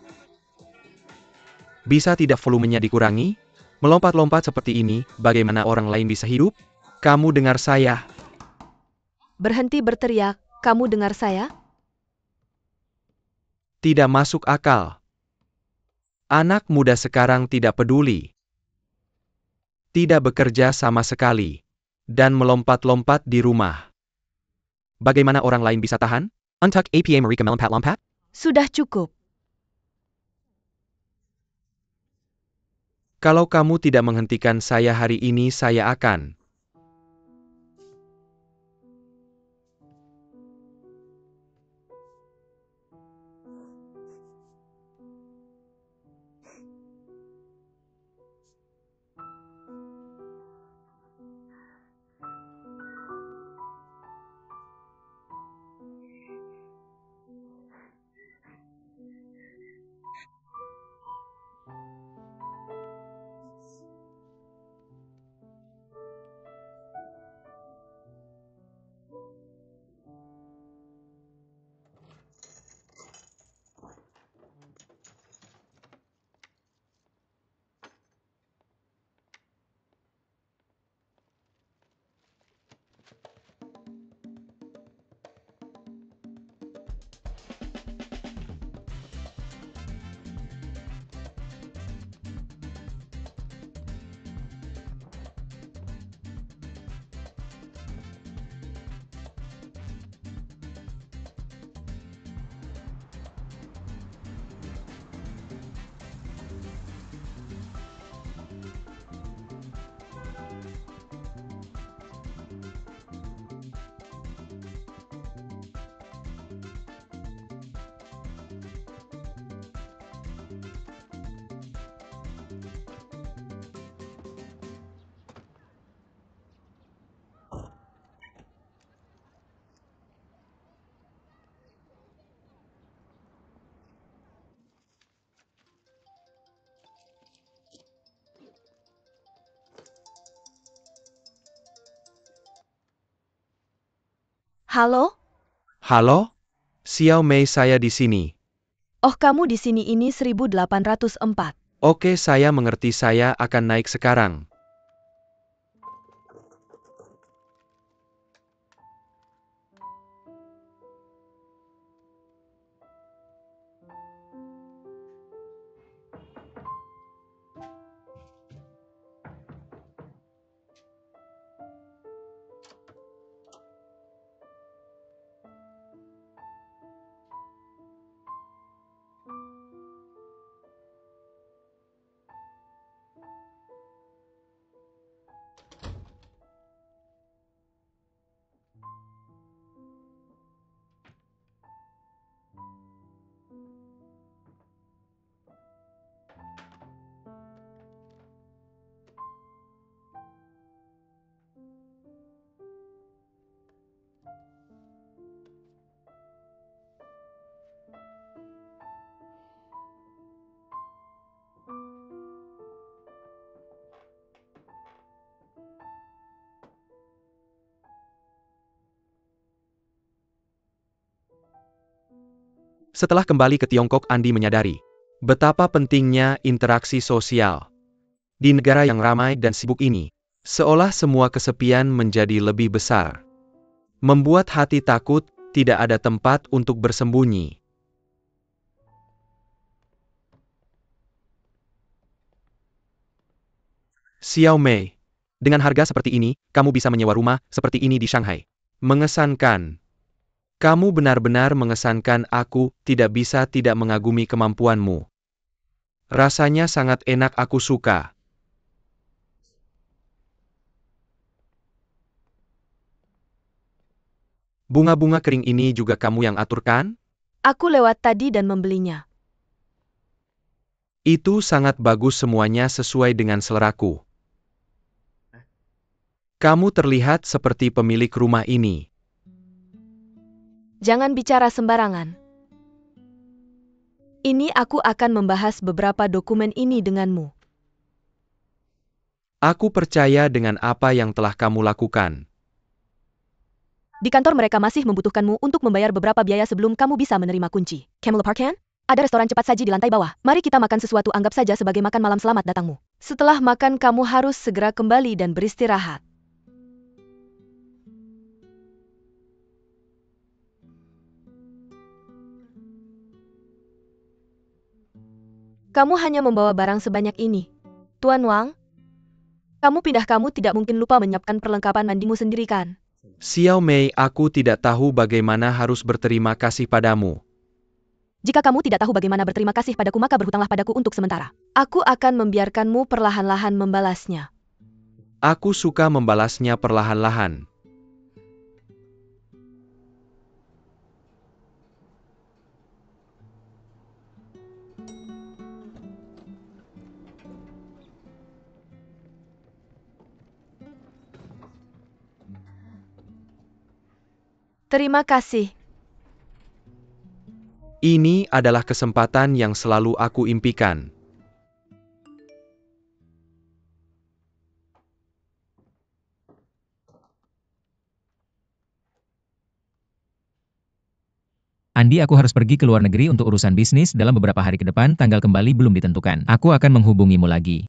Bisa tidak volumenya dikurangi? Melompat-lompat seperti ini, bagaimana orang lain bisa hidup? Kamu dengar saya? Berhenti berteriak. Kamu dengar saya? Tidak masuk akal. Anak muda sekarang tidak peduli. Tidak bekerja sama sekali. Dan melompat-lompat di rumah. Bagaimana orang lain bisa tahan? Untuk APA mereka melompat-lompat? Sudah cukup. Kalau kamu tidak menghentikan saya hari ini, saya akan. Halo? Halo? Xiao Mei, saya di sini. Oh, kamu di sini, ini 1804. Oke, saya mengerti, saya akan naik sekarang. Setelah kembali ke Tiongkok, Andi menyadari betapa pentingnya interaksi sosial. Di negara yang ramai dan sibuk ini, seolah semua kesepian menjadi lebih besar. Membuat hati takut, tidak ada tempat untuk bersembunyi. Xiao Mei, dengan harga seperti ini, kamu bisa menyewa rumah seperti ini di Shanghai. Mengesankan. Kamu benar-benar mengesankan, aku tidak bisa tidak mengagumi kemampuanmu. Rasanya sangat enak, aku suka. Bunga-bunga kering ini juga kamu yang aturkan? Aku lewat tadi dan membelinya. Itu sangat bagus, semuanya sesuai dengan seleraku. Kamu terlihat seperti pemilik rumah ini. Jangan bicara sembarangan. Ini aku akan membahas beberapa dokumen ini denganmu. Aku percaya dengan apa yang telah kamu lakukan. Di kantor mereka masih membutuhkanmu untuk membayar beberapa biaya sebelum kamu bisa menerima kunci. Camilla Park Can? Ada restoran cepat saji di lantai bawah. Mari kita makan sesuatu, anggap saja sebagai makan malam selamat datangmu. Setelah makan kamu harus segera kembali dan beristirahat. Kamu hanya membawa barang sebanyak ini. Tuan Wang, kamu tidak mungkin lupa menyiapkan perlengkapan mandimu sendiri kan? Xiao Mei, aku tidak tahu bagaimana harus berterima kasih padamu. Jika kamu tidak tahu bagaimana berterima kasih padaku, maka berhutanglah padaku untuk sementara. Aku akan membiarkanmu perlahan-lahan membalasnya. Aku suka membalasnya perlahan-lahan. Terima kasih. Ini adalah kesempatan yang selalu aku impikan. Andi, aku harus pergi ke luar negeri untuk urusan bisnis dalam beberapa hari ke depan, tanggal kembali belum ditentukan. Aku akan menghubungimu lagi.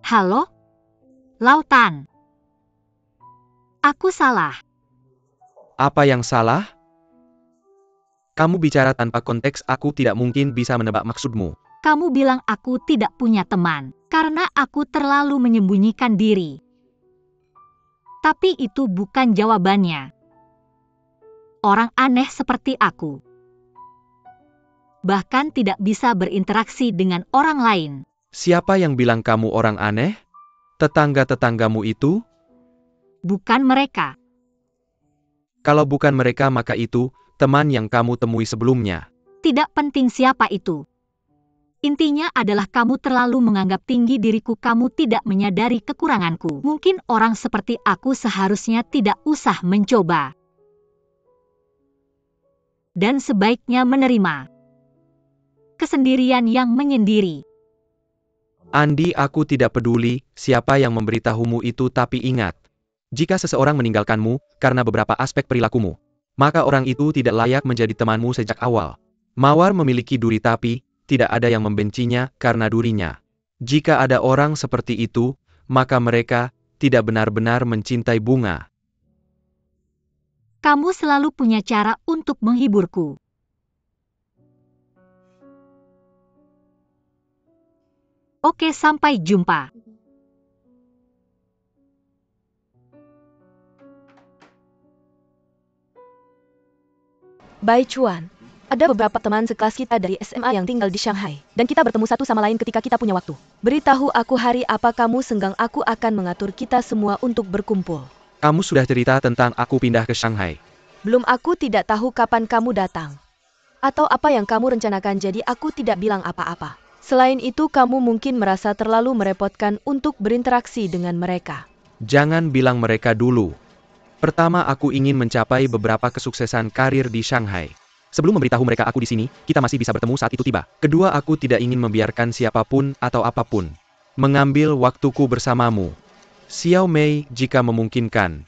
Halo? Lautan. Aku salah. Apa yang salah? Kamu bicara tanpa konteks, aku tidak mungkin bisa menebak maksudmu. Kamu bilang aku tidak punya teman, karena aku terlalu menyembunyikan diri. Tapi itu bukan jawabannya. Orang aneh seperti aku bahkan tidak bisa berinteraksi dengan orang lain. Siapa yang bilang kamu orang aneh? Tetangga-tetanggamu itu? bukan mereka. Kalau bukan mereka maka itu, teman yang kamu temui sebelumnya. Tidak penting siapa itu. Intinya adalah kamu terlalu menganggap tinggi diriku, kamu tidak menyadari kekuranganku. Mungkin orang seperti aku seharusnya tidak usah mencoba. Dan sebaiknya menerima kesendirian yang menyendiri. Andi, aku tidak peduli siapa yang memberitahumu itu, tapi ingat, jika seseorang meninggalkanmu karena beberapa aspek perilakumu, maka orang itu tidak layak menjadi temanmu sejak awal. Mawar memiliki duri tapi tidak ada yang membencinya karena durinya. Jika ada orang seperti itu, maka mereka tidak benar-benar mencintai bunga. Kamu selalu punya cara untuk menghiburku. Oke, sampai jumpa. Bai Chuan, ada beberapa teman sekelas kita dari SMA yang tinggal di Shanghai, dan kita bertemu satu sama lain ketika kita punya waktu. Beritahu aku hari apa kamu senggang, aku akan mengatur kita semua untuk berkumpul. Kamu sudah cerita tentang aku pindah ke Shanghai. Belum, aku tidak tahu kapan kamu datang. Atau apa yang kamu rencanakan, jadi aku tidak bilang apa-apa. Selain itu, kamu mungkin merasa terlalu merepotkan untuk berinteraksi dengan mereka. Jangan bilang mereka dulu. Pertama, aku ingin mencapai beberapa kesuksesan karir di Shanghai. Sebelum memberitahu mereka aku di sini, kita masih bisa bertemu saat itu tiba. Kedua, aku tidak ingin membiarkan siapapun atau apapun mengambil waktuku bersamamu, Xiao Mei, jika memungkinkan.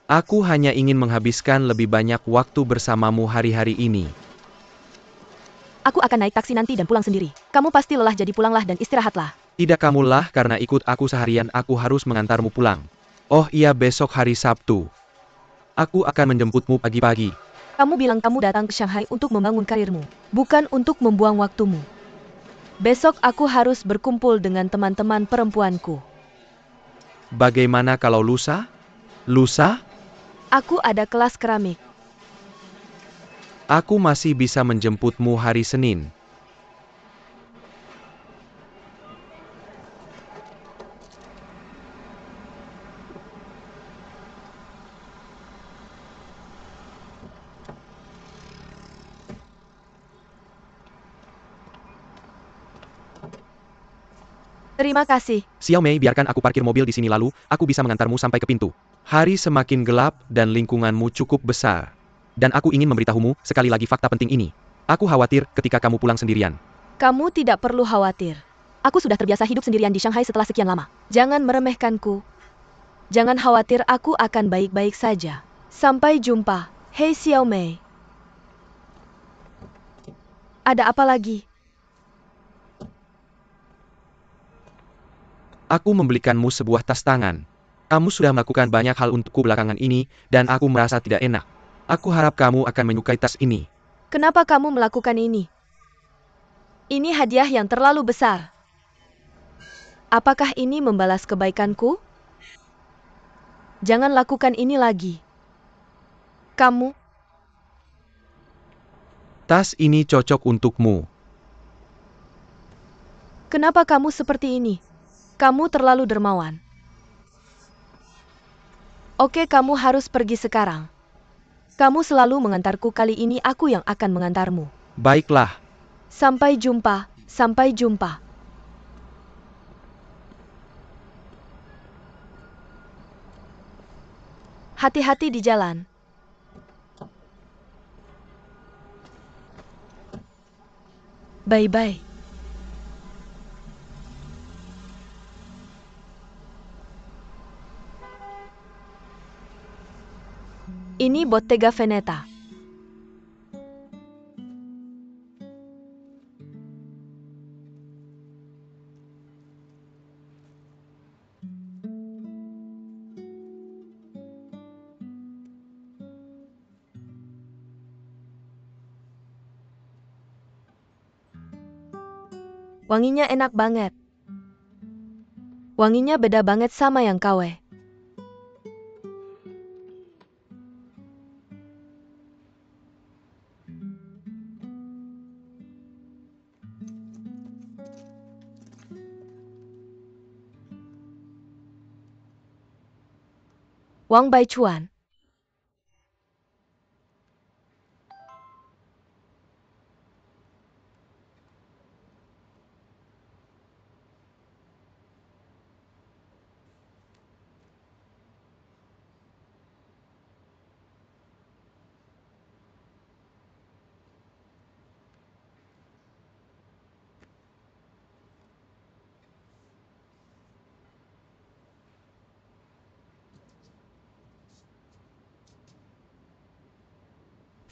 Aku hanya ingin menghabiskan lebih banyak waktu bersamamu hari-hari ini. Aku akan naik taksi nanti dan pulang sendiri. Kamu pasti lelah, jadi pulanglah dan istirahatlah. Tidak, kamulah, karena ikut aku seharian aku harus mengantarmu pulang. Oh iya, besok hari Sabtu. Aku akan menjemputmu pagi-pagi. Kamu bilang kamu datang ke Shanghai untuk membangun karirmu, bukan untuk membuang waktumu. Besok aku harus berkumpul dengan teman-teman perempuanku. Bagaimana kalau lusa? Lusa? Aku ada kelas keramik. Aku masih bisa menjemputmu hari Senin. Terima kasih. Xiao Mei, biarkan aku parkir mobil di sini lalu aku bisa mengantarmu sampai ke pintu. Hari semakin gelap dan lingkunganmu cukup besar. Dan aku ingin memberitahumu sekali lagi fakta penting ini. Aku khawatir ketika kamu pulang sendirian. Kamu tidak perlu khawatir. Aku sudah terbiasa hidup sendirian di Shanghai setelah sekian lama. Jangan meremehkanku. Jangan khawatir, aku akan baik-baik saja. Sampai jumpa. Hei Xiao Mei. Ada apa lagi? Aku membelikanmu sebuah tas tangan. Kamu sudah melakukan banyak hal untukku belakangan ini, dan aku merasa tidak enak. Aku harap kamu akan menyukai tas ini. Kenapa kamu melakukan ini? Ini hadiah yang terlalu besar. Apakah ini membalas kebaikanku? Jangan lakukan ini lagi. Kamu, Tas ini cocok untukmu. kenapa kamu seperti ini? Kamu terlalu dermawan. Oke, kamu harus pergi sekarang. Kamu selalu mengantarku, kali ini aku yang akan mengantarmu. Baiklah. Sampai jumpa, sampai jumpa. Hati-hati di jalan. Bye-bye. Ini Bottega Veneta. Wanginya enak banget. Wanginya beda banget sama yang KW. Wang Baichuan.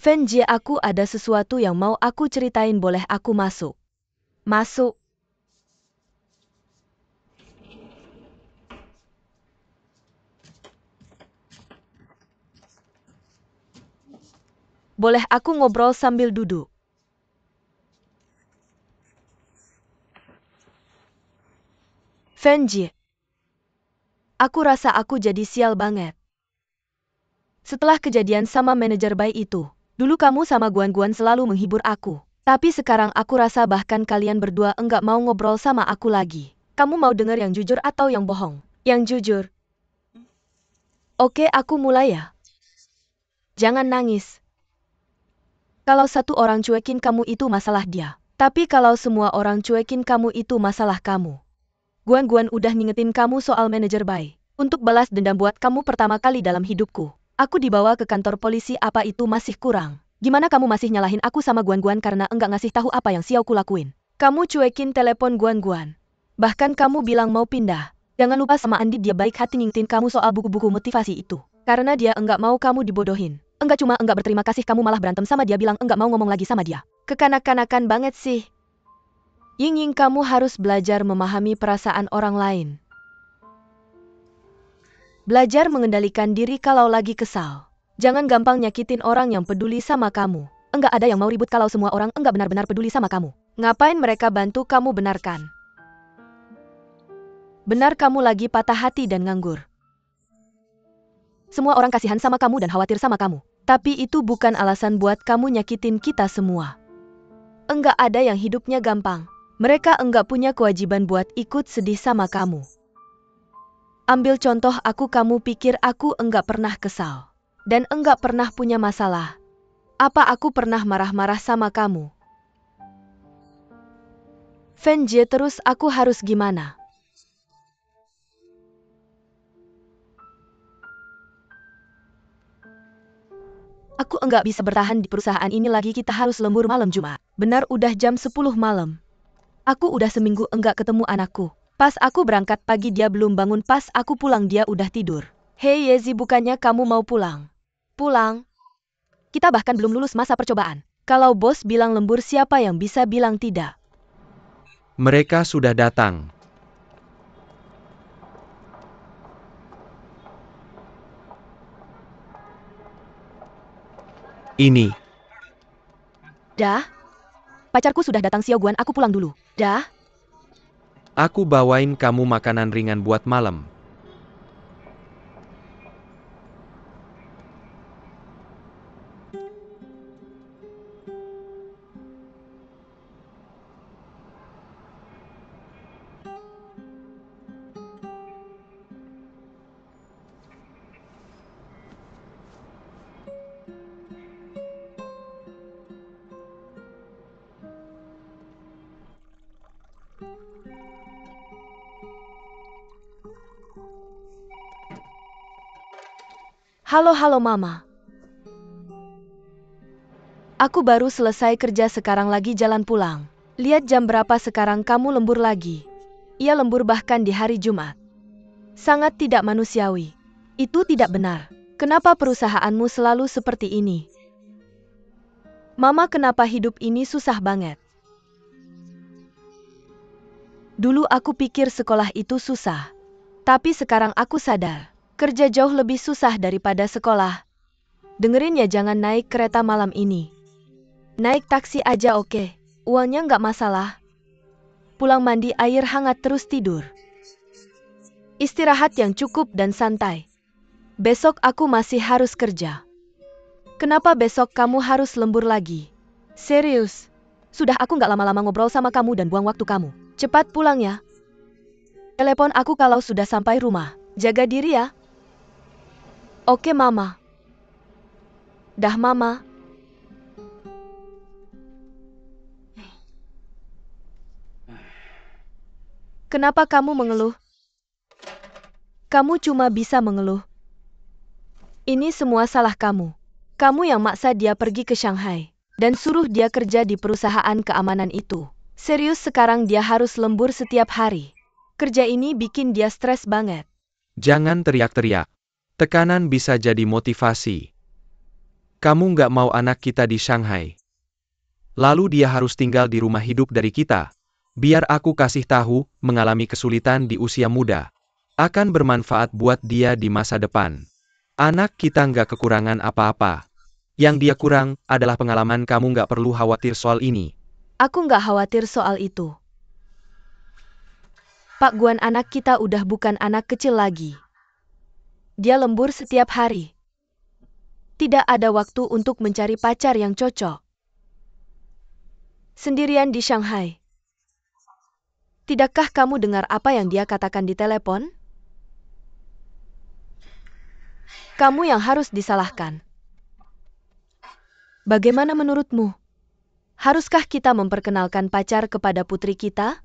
Fen Jie, aku ada sesuatu yang mau aku ceritain, boleh aku masuk? Masuk. Boleh aku ngobrol sambil duduk? Fen Jie. Aku rasa aku jadi sial banget. Setelah kejadian sama manajer bayi itu, dulu kamu sama Guan-Guan selalu menghibur aku. Tapi sekarang aku rasa bahkan kalian berdua enggak mau ngobrol sama aku lagi. Kamu mau dengar yang jujur atau yang bohong? Yang jujur. Oke, aku mulai ya. Jangan nangis. Kalau satu orang cuekin kamu itu masalah dia. Tapi kalau semua orang cuekin kamu itu masalah kamu. Guan-Guan udah ngingetin kamu soal manajer bayi. Untuk balas dendam buat kamu pertama kali dalam hidupku. Aku dibawa ke kantor polisi, apa itu masih kurang? Gimana kamu masih nyalahin aku sama Guan-Guan karena enggak ngasih tahu apa yang Xiaoku lakuin? Kamu cuekin telepon Guan-Guan. Bahkan kamu bilang mau pindah. Jangan lupa sama Andi, dia baik hati ngingetin kamu soal buku-buku motivasi itu. Karena dia enggak mau kamu dibodohin. Enggak cuma enggak berterima kasih, kamu malah berantem sama dia, bilang enggak mau ngomong lagi sama dia. Kekanak-kanakan banget sih. Ying, kamu harus belajar memahami perasaan orang lain. Belajar mengendalikan diri kalau lagi kesal. Jangan gampang nyakitin orang yang peduli sama kamu. Enggak ada yang mau ribut kalau semua orang enggak benar-benar peduli sama kamu. Ngapain mereka bantu kamu, benarkan? Benar, kamu lagi patah hati dan nganggur. Semua orang kasihan sama kamu dan khawatir sama kamu. Tapi itu bukan alasan buat kamu nyakitin kita semua. Enggak ada yang hidupnya gampang. Mereka enggak punya kewajiban buat ikut sedih sama kamu. Ambil contoh aku, kamu pikir aku enggak pernah kesal dan enggak pernah punya masalah? Apa aku pernah marah-marah sama kamu? Fen Jie, terus aku harus gimana? Aku enggak bisa bertahan di perusahaan ini lagi, kita harus lembur malam Jumat. Benar, udah jam 10 malam. Aku udah seminggu enggak ketemu anakku. Pas aku berangkat pagi dia belum bangun, pas aku pulang dia udah tidur. Hei Yezi, bukannya kamu mau pulang? Pulang? Kita bahkan belum lulus masa percobaan. Kalau bos bilang lembur, siapa yang bisa bilang tidak? Mereka sudah datang. Ini. Dah? Pacarku sudah datang, Xiao Guan, aku pulang dulu. Dah? Aku bawain kamu makanan ringan buat malam. Halo Mama. Aku baru selesai kerja, sekarang lagi jalan pulang. Lihat jam berapa sekarang, kamu lembur lagi. Ia lembur bahkan di hari Jumat. Sangat tidak manusiawi. Itu tidak benar. Kenapa perusahaanmu selalu seperti ini? Mama, kenapa hidup ini susah banget? Dulu aku pikir sekolah itu susah. Tapi sekarang aku sadar. Kerja jauh lebih susah daripada sekolah. Dengerin ya, jangan naik kereta malam ini. Naik taksi aja, oke? Uangnya nggak masalah. Pulang mandi air hangat terus tidur. Istirahat yang cukup dan santai. Besok aku masih harus kerja. Kenapa besok kamu harus lembur lagi? Serius? Sudah, aku nggak lama-lama ngobrol sama kamu dan buang waktu kamu. Cepat pulang ya. Telepon aku kalau sudah sampai rumah. Jaga diri ya. Oke, Mama. Dah, Mama. Kenapa kamu mengeluh? Kamu cuma bisa mengeluh. Ini semua salah kamu. Kamu yang maksa dia pergi ke Shanghai dan suruh dia kerja di perusahaan keamanan itu. Serius, sekarang dia harus lembur setiap hari. Kerja ini bikin dia stres banget. Jangan teriak-teriak. Tekanan bisa jadi motivasi. Kamu nggak mau anak kita di Shanghai. Lalu dia harus tinggal di rumah hidup dari kita. Biar aku kasih tahu, mengalami kesulitan di usia muda akan bermanfaat buat dia di masa depan. Anak kita nggak kekurangan apa-apa. Yang dia kurang adalah pengalaman. Kamu nggak perlu khawatir soal ini. Aku nggak khawatir soal itu. Pak Guan, anak kita udah bukan anak kecil lagi. Dia lembur setiap hari. Tidak ada waktu untuk mencari pacar yang cocok. Sendirian di Shanghai. Tidakkah kamu dengar apa yang dia katakan di telepon? Kamu yang harus disalahkan. Bagaimana menurutmu? Haruskah kita memperkenalkan pacar kepada putri kita?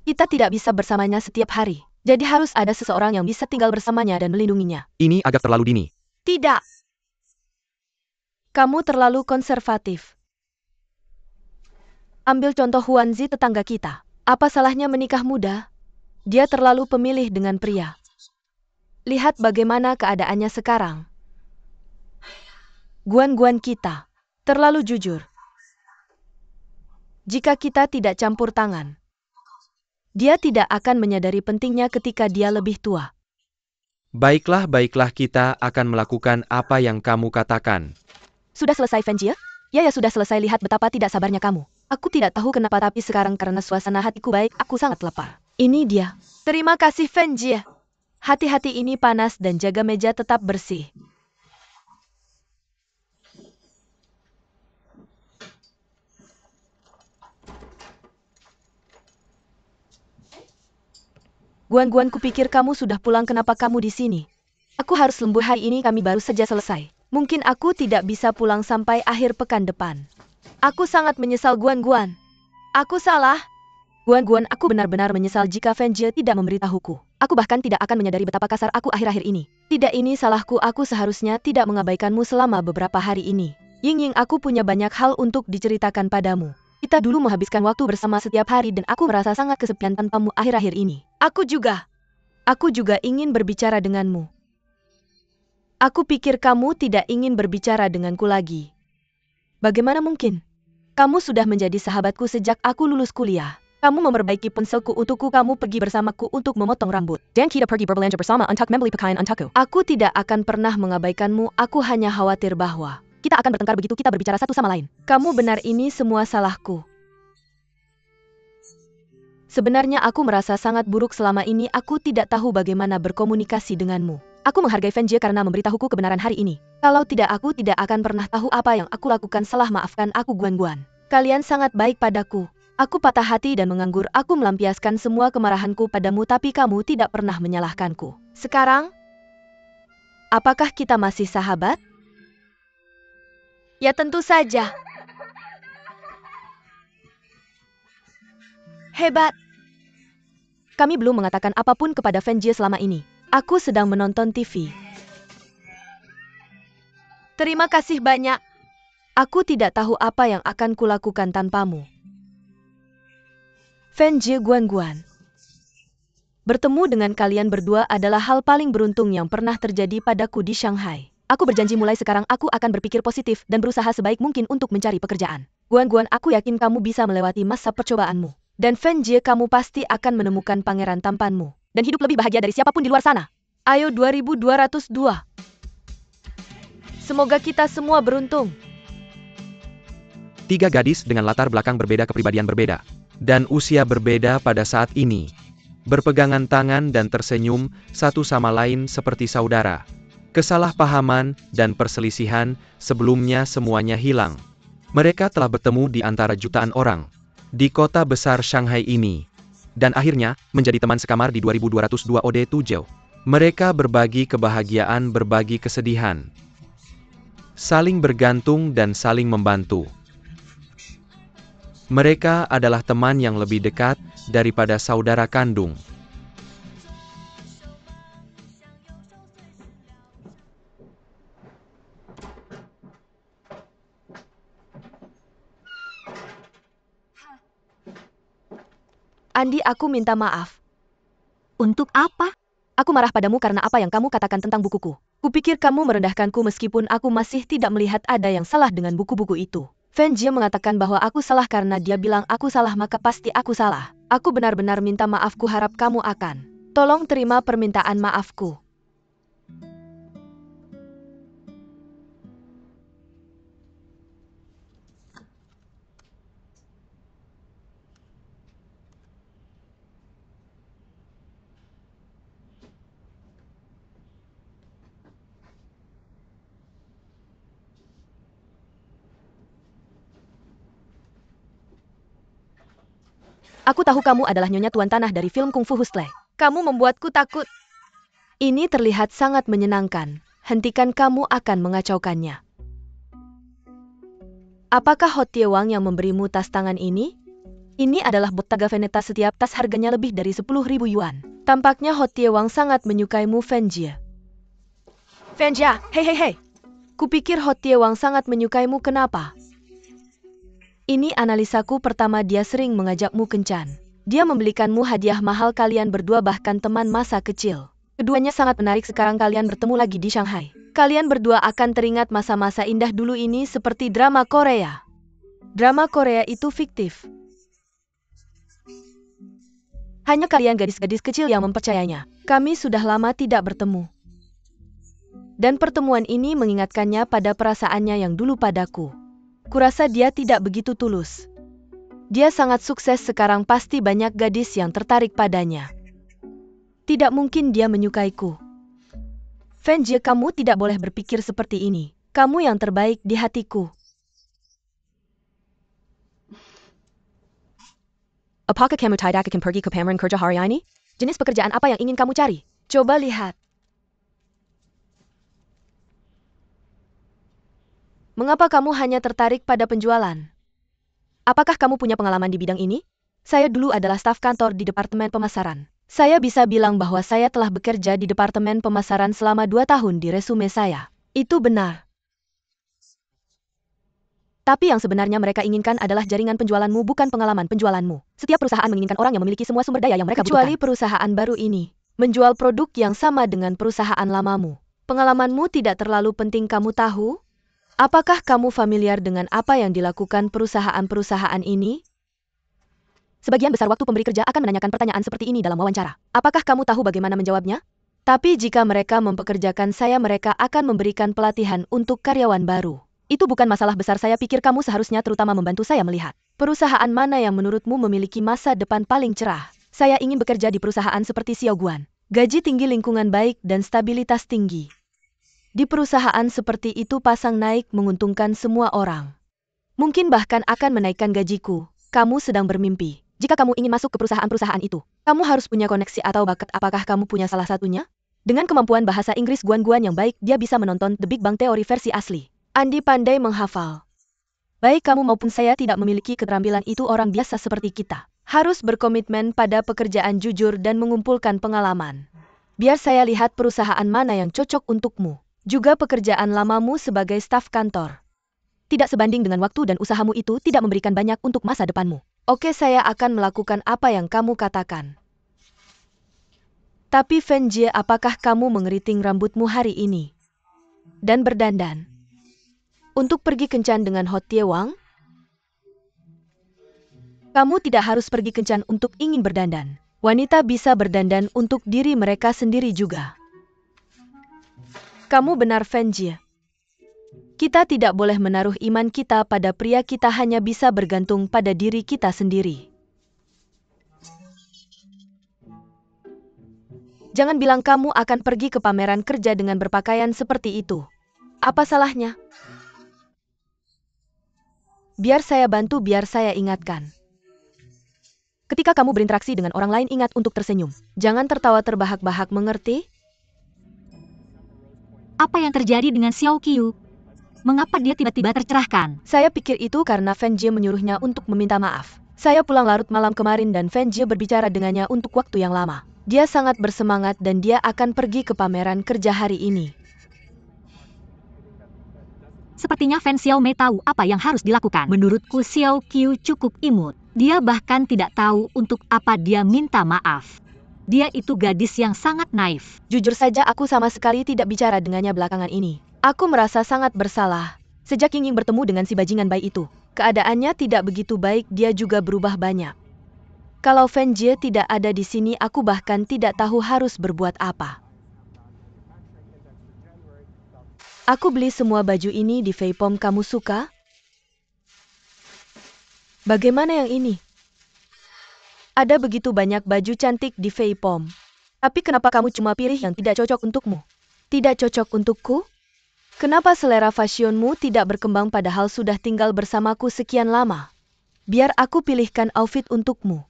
Kita tidak bisa bersamanya setiap hari. Jadi harus ada seseorang yang bisa tinggal bersamanya dan melindunginya. Ini agak terlalu dini. Tidak. Kamu terlalu konservatif. Ambil contoh Huanzi, tetangga kita. Apa salahnya menikah muda? Dia terlalu pemilih dengan pria. Lihat bagaimana keadaannya sekarang. Guan-guan kita terlalu jujur. Jika kita tidak campur tangan, dia tidak akan menyadari pentingnya ketika dia lebih tua. Baiklah, kita akan melakukan apa yang kamu katakan. Sudah selesai, Fenjie? Ya, sudah selesai. Lihat betapa tidak sabarnya kamu. Aku tidak tahu kenapa, tapi sekarang karena suasana hatiku baik, aku sangat lapar. Ini dia. Terima kasih, Fenjie. Hati-hati, ini panas dan jaga meja tetap bersih. Guan-guan, kupikir kamu sudah pulang. Kenapa kamu di sini? Aku harus lembur hari ini, kami baru saja selesai. Mungkin aku tidak bisa pulang sampai akhir pekan depan. Aku sangat menyesal, Guan-guan. Aku salah. Guan-guan, aku benar-benar menyesal jika Fenjie tidak memberitahuku. Aku bahkan tidak akan menyadari betapa kasar aku akhir-akhir ini. Tidak, ini salahku. Aku seharusnya tidak mengabaikanmu selama beberapa hari ini. Ying, aku punya banyak hal untuk diceritakan padamu. Kita dulu menghabiskan waktu bersama setiap hari dan aku merasa sangat kesepian tanpamu akhir-akhir ini. Aku juga ingin berbicara denganmu. Aku pikir kamu tidak ingin berbicara denganku lagi. Bagaimana mungkin? Kamu sudah menjadi sahabatku sejak aku lulus kuliah. Kamu memperbaiki ponselku untukku. Kamu pergi bersamaku untuk memotong rambut. Dan kita pergi berbelanja bersama untuk membeli pakaian untukku. Aku tidak akan pernah mengabaikanmu. Aku hanya khawatir bahwa kita akan bertengkar begitu kita berbicara satu sama lain. Kamu benar, ini semua salahku. Sebenarnya aku merasa sangat buruk selama ini. Aku tidak tahu bagaimana berkomunikasi denganmu. Aku menghargai Fenjie karena memberitahuku kebenaran hari ini. Kalau tidak, aku tidak akan pernah tahu apa yang aku lakukan. Salah, maafkan aku, Guan-guan. Kalian sangat baik padaku. Aku patah hati dan menganggur. Aku melampiaskan semua kemarahanku padamu, tapi kamu tidak pernah menyalahkanku. Sekarang, apakah kita masih sahabat? Ya, tentu saja. Hebat. Kami belum mengatakan apapun kepada Fenjie selama ini. Aku sedang menonton TV. Terima kasih banyak. Aku tidak tahu apa yang akan kulakukan tanpamu. Fenjie, Guan-guan. Bertemu dengan kalian berdua adalah hal paling beruntung yang pernah terjadi padaku di Shanghai. Aku berjanji mulai sekarang aku akan berpikir positif dan berusaha sebaik mungkin untuk mencari pekerjaan. Guan-guan, aku yakin kamu bisa melewati masa percobaanmu. Dan Fenjie, kamu pasti akan menemukan pangeran tampanmu. Dan hidup lebih bahagia dari siapapun di luar sana. Ayo 2202. Semoga kita semua beruntung. 3 gadis dengan latar belakang berbeda, kepribadian berbeda, dan usia berbeda pada saat ini. Berpegangan tangan dan tersenyum satu sama lain seperti saudara. Kesalahpahaman dan perselisihan sebelumnya semuanya hilang. Mereka telah bertemu di antara jutaan orang di kota besar Shanghai ini. Dan akhirnya menjadi teman sekamar di 2202 Ode Tujou. Mereka berbagi kebahagiaan, berbagi kesedihan. Saling bergantung dan saling membantu. Mereka adalah teman yang lebih dekat daripada saudara kandung. Andi, aku minta maaf. Untuk apa? Aku marah padamu karena apa yang kamu katakan tentang bukuku. Kupikir kamu merendahkanku meskipun aku masih tidak melihat ada yang salah dengan buku-buku itu. Fenjie mengatakan bahwa aku salah karena dia bilang aku salah, maka pasti aku salah. Aku benar-benar minta maaf, harap kamu akan tolong terima permintaan maafku. Aku tahu kamu adalah Nyonya Tuan Tanah dari film Kung Fu Hustle. Kamu membuatku takut. Ini terlihat sangat menyenangkan. Hentikan, kamu akan mengacaukannya. Apakah Ho Tie Wang yang memberimu tas tangan ini? Ini adalah Bottega Veneta, setiap tas harganya lebih dari 10.000 yuan. Tampaknya Ho Tie Wang sangat menyukaimu, Fenjie. Fenjie, hei. Kupikir Ho Tie Wang sangat menyukaimu, kenapa? Ini analisaku pertama, dia sering mengajakmu kencan. Dia membelikanmu hadiah mahal, kalian berdua bahkan teman masa kecil. Keduanya sangat menarik, sekarang kalian bertemu lagi di Shanghai. Kalian berdua akan teringat masa-masa indah dulu, ini seperti drama Korea. Drama Korea itu fiktif. Hanya kalian gadis-gadis kecil yang mempercayainya. Kami sudah lama tidak bertemu. Dan pertemuan ini mengingatkannya pada perasaannya yang dulu padaku. Kurasa dia tidak begitu tulus. Dia sangat sukses sekarang, pasti banyak gadis yang tertarik padanya. Tidak mungkin dia menyukaiku. Fenjie, kamu tidak boleh berpikir seperti ini. Kamu yang terbaik di hatiku. Apakah kamu tidak akan pergi ke pameran kerja hari ini? Jenis pekerjaan apa yang ingin kamu cari? Coba lihat. Mengapa kamu hanya tertarik pada penjualan? Apakah kamu punya pengalaman di bidang ini? Saya dulu adalah staf kantor di Departemen Pemasaran. Saya bisa bilang bahwa saya telah bekerja di Departemen Pemasaran selama 2 tahun di resume saya. Itu benar. Tapi yang sebenarnya mereka inginkan adalah jaringan penjualanmu, bukan pengalaman penjualanmu. Setiap perusahaan menginginkan orang yang memiliki semua sumber daya yang mereka butuhkan. Kecuali perusahaan baru ini. Menjual produk yang sama dengan perusahaan lamamu. Pengalamanmu tidak terlalu penting, kamu tahu? Apakah kamu familiar dengan apa yang dilakukan perusahaan-perusahaan ini? Sebagian besar waktu pemberi kerja akan menanyakan pertanyaan seperti ini dalam wawancara. Apakah kamu tahu bagaimana menjawabnya? Tapi jika mereka mempekerjakan saya, mereka akan memberikan pelatihan untuk karyawan baru. Itu bukan masalah besar, saya pikir kamu seharusnya terutama membantu saya melihat perusahaan mana yang menurutmu memiliki masa depan paling cerah. Saya ingin bekerja di perusahaan seperti Xiaoguan. Gaji tinggi, lingkungan baik, dan stabilitas tinggi. Di perusahaan seperti itu pasang naik menguntungkan semua orang. Mungkin bahkan akan menaikkan gajiku. Kamu sedang bermimpi. Jika kamu ingin masuk ke perusahaan-perusahaan itu, kamu harus punya koneksi atau bakat. Apakah kamu punya salah satunya? Dengan kemampuan bahasa Inggris Guan yang baik, dia bisa menonton The Big Bang Theory versi asli. Andi pandai menghafal. Baik kamu maupun saya tidak memiliki keterampilan itu, orang biasa seperti kita. Harus berkomitmen pada pekerjaan jujur dan mengumpulkan pengalaman. Biar saya lihat perusahaan mana yang cocok untukmu. Juga pekerjaan lamamu sebagai staf kantor. Tidak sebanding dengan waktu dan usahamu itu tidak memberikan banyak untuk masa depanmu. Oke, saya akan melakukan apa yang kamu katakan. Tapi Fenjie, apakah kamu mengeriting rambutmu hari ini? Dan berdandan? Untuk pergi kencan dengan Ho Tie Wang? Kamu tidak harus pergi kencan untuk ingin berdandan. Wanita bisa berdandan untuk diri mereka sendiri juga. Kamu benar, Fenjie. Kita tidak boleh menaruh iman kita pada pria, kita hanya bisa bergantung pada diri kita sendiri. Jangan bilang kamu akan pergi ke pameran kerja dengan berpakaian seperti itu. Apa salahnya? Biar saya bantu, biar saya ingatkan. Ketika kamu berinteraksi dengan orang lain, ingat untuk tersenyum. Jangan tertawa terbahak-bahak, mengerti? Apa yang terjadi dengan Xiao Qiu? Mengapa dia tiba-tiba tercerahkan? Saya pikir itu karena Fan Jie menyuruhnya untuk meminta maaf. Saya pulang larut malam kemarin dan Fan Jie berbicara dengannya untuk waktu yang lama. Dia sangat bersemangat dan dia akan pergi ke pameran kerja hari ini. Sepertinya Fan Xiaomei tahu apa yang harus dilakukan. Menurutku Xiao Qiu cukup imut. Dia bahkan tidak tahu untuk apa dia minta maaf. Dia itu gadis yang sangat naif. Jujur saja aku sama sekali tidak bicara dengannya belakangan ini. Aku merasa sangat bersalah. Sejak Ying Ying bertemu dengan si bajingan bayi itu, keadaannya tidak begitu baik, dia juga berubah banyak. Kalau Fan Jie tidak ada di sini, aku bahkan tidak tahu harus berbuat apa. Aku beli semua baju ini di Feipom, kamu suka? Bagaimana yang ini? Ada begitu banyak baju cantik di Feipom. Tapi kenapa kamu cuma pilih yang tidak cocok untukmu? Tidak cocok untukku? Kenapa selera fashionmu tidak berkembang padahal sudah tinggal bersamaku sekian lama? Biar aku pilihkan outfit untukmu.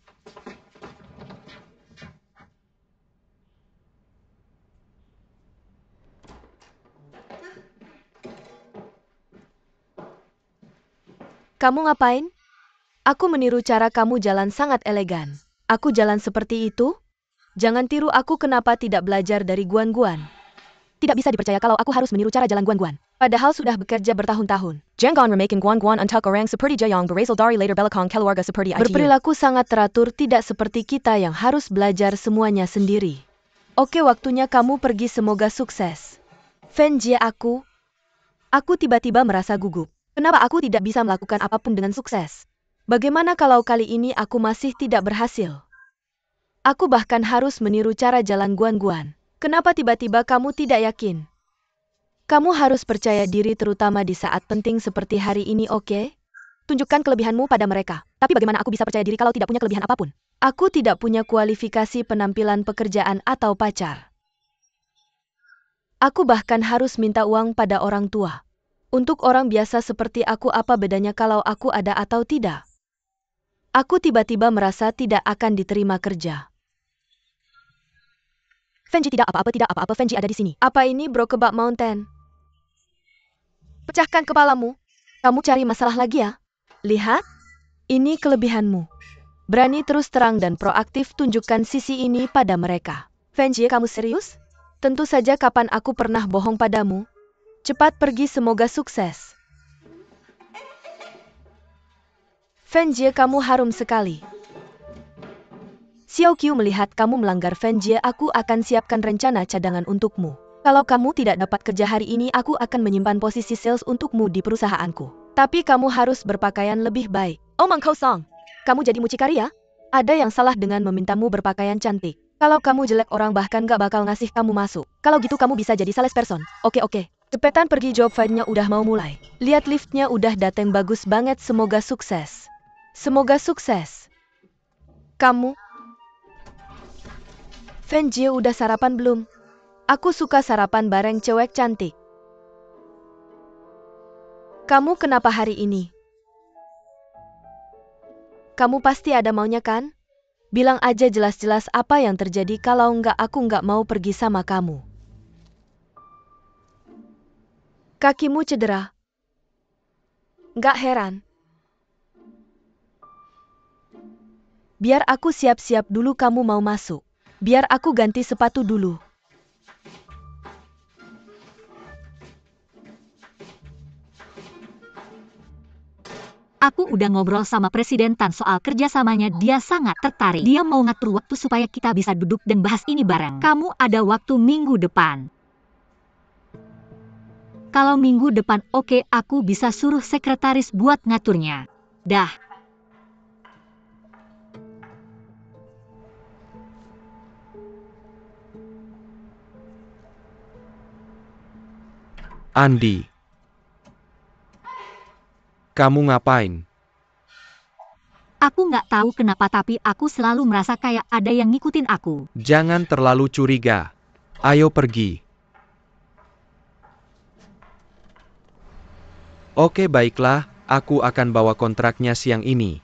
Kamu ngapain? Aku meniru cara kamu jalan sangat elegan. Aku jalan seperti itu? Jangan tiru aku, kenapa tidak belajar dari Guan-Guan? Tidak bisa dipercaya kalau aku harus meniru cara jalan Guan-Guan. Padahal sudah bekerja bertahun-tahun. Jangan remakin Guan-Guan untuk orang seperti Jayong berasal dari latar belakang keluarga seperti itu. Berperilaku sangat teratur, tidak seperti kita yang harus belajar semuanya sendiri. Oke, waktunya kamu pergi, semoga sukses. Fan Jie, aku tiba-tiba merasa gugup. Kenapa aku tidak bisa melakukan apapun dengan sukses? Bagaimana kalau kali ini aku masih tidak berhasil? Aku bahkan harus meniru cara jalan Guan-Guan. Kenapa tiba-tiba kamu tidak yakin? Kamu harus percaya diri terutama di saat penting seperti hari ini, oke? Tunjukkan kelebihanmu pada mereka. Tapi bagaimana aku bisa percaya diri kalau tidak punya kelebihan apapun? Aku tidak punya kualifikasi penampilan pekerjaan atau pacar. Aku bahkan harus minta uang pada orang tua. Untuk orang biasa seperti aku, apa bedanya kalau aku ada atau tidak? Aku tiba-tiba merasa tidak akan diterima kerja. Fan Jie, tidak apa-apa, Fan Jie ada di sini. Apa ini Brokeback Mountain? Pecahkan kepalamu. Kamu cari masalah lagi ya? Lihat, ini kelebihanmu. Berani terus terang dan proaktif, tunjukkan sisi ini pada mereka. Fan Jie, kamu serius? Tentu saja, kapan aku pernah bohong padamu? Cepat pergi, semoga sukses. Fan Jie, kamu harum sekali. Xiao Qiu, melihat kamu melanggar Fan Jie, aku akan siapkan rencana cadangan untukmu. Kalau kamu tidak dapat kerja hari ini, aku akan menyimpan posisi sales untukmu di perusahaanku. Tapi kamu harus berpakaian lebih baik. Omong kosong. Kamu jadi mucikari ya? Ada yang salah dengan memintamu berpakaian cantik. Kalau kamu jelek, orang bahkan gak bakal ngasih kamu masuk. Kalau gitu kamu bisa jadi salesperson. Oke. Cepetan pergi, job fair-nya udah mau mulai. Lihat liftnya udah dateng, bagus banget, semoga sukses. Semoga sukses. Kamu... Fan Jie, udah sarapan belum? Aku suka sarapan bareng cewek cantik. Kamu kenapa hari ini? Kamu pasti ada maunya kan? Bilang aja jelas-jelas apa yang terjadi, kalau enggak aku enggak mau pergi sama kamu. Kakimu cedera. Enggak heran. Biar aku siap-siap dulu, kamu mau masuk? Biar aku ganti sepatu dulu. Aku udah ngobrol sama Presiden Tan soal kerjasamanya, dia sangat tertarik. Dia mau ngatur waktu supaya kita bisa duduk dan bahas ini bareng. Kamu ada waktu minggu depan? Kalau minggu depan oke, aku bisa suruh sekretaris buat ngaturnya. Dah. Andi. Kamu ngapain? Aku nggak tahu kenapa, tapi aku selalu merasa kayak ada yang ngikutin aku. Jangan terlalu curiga. Ayo pergi. Oke, baiklah, aku akan bawa kontraknya siang ini.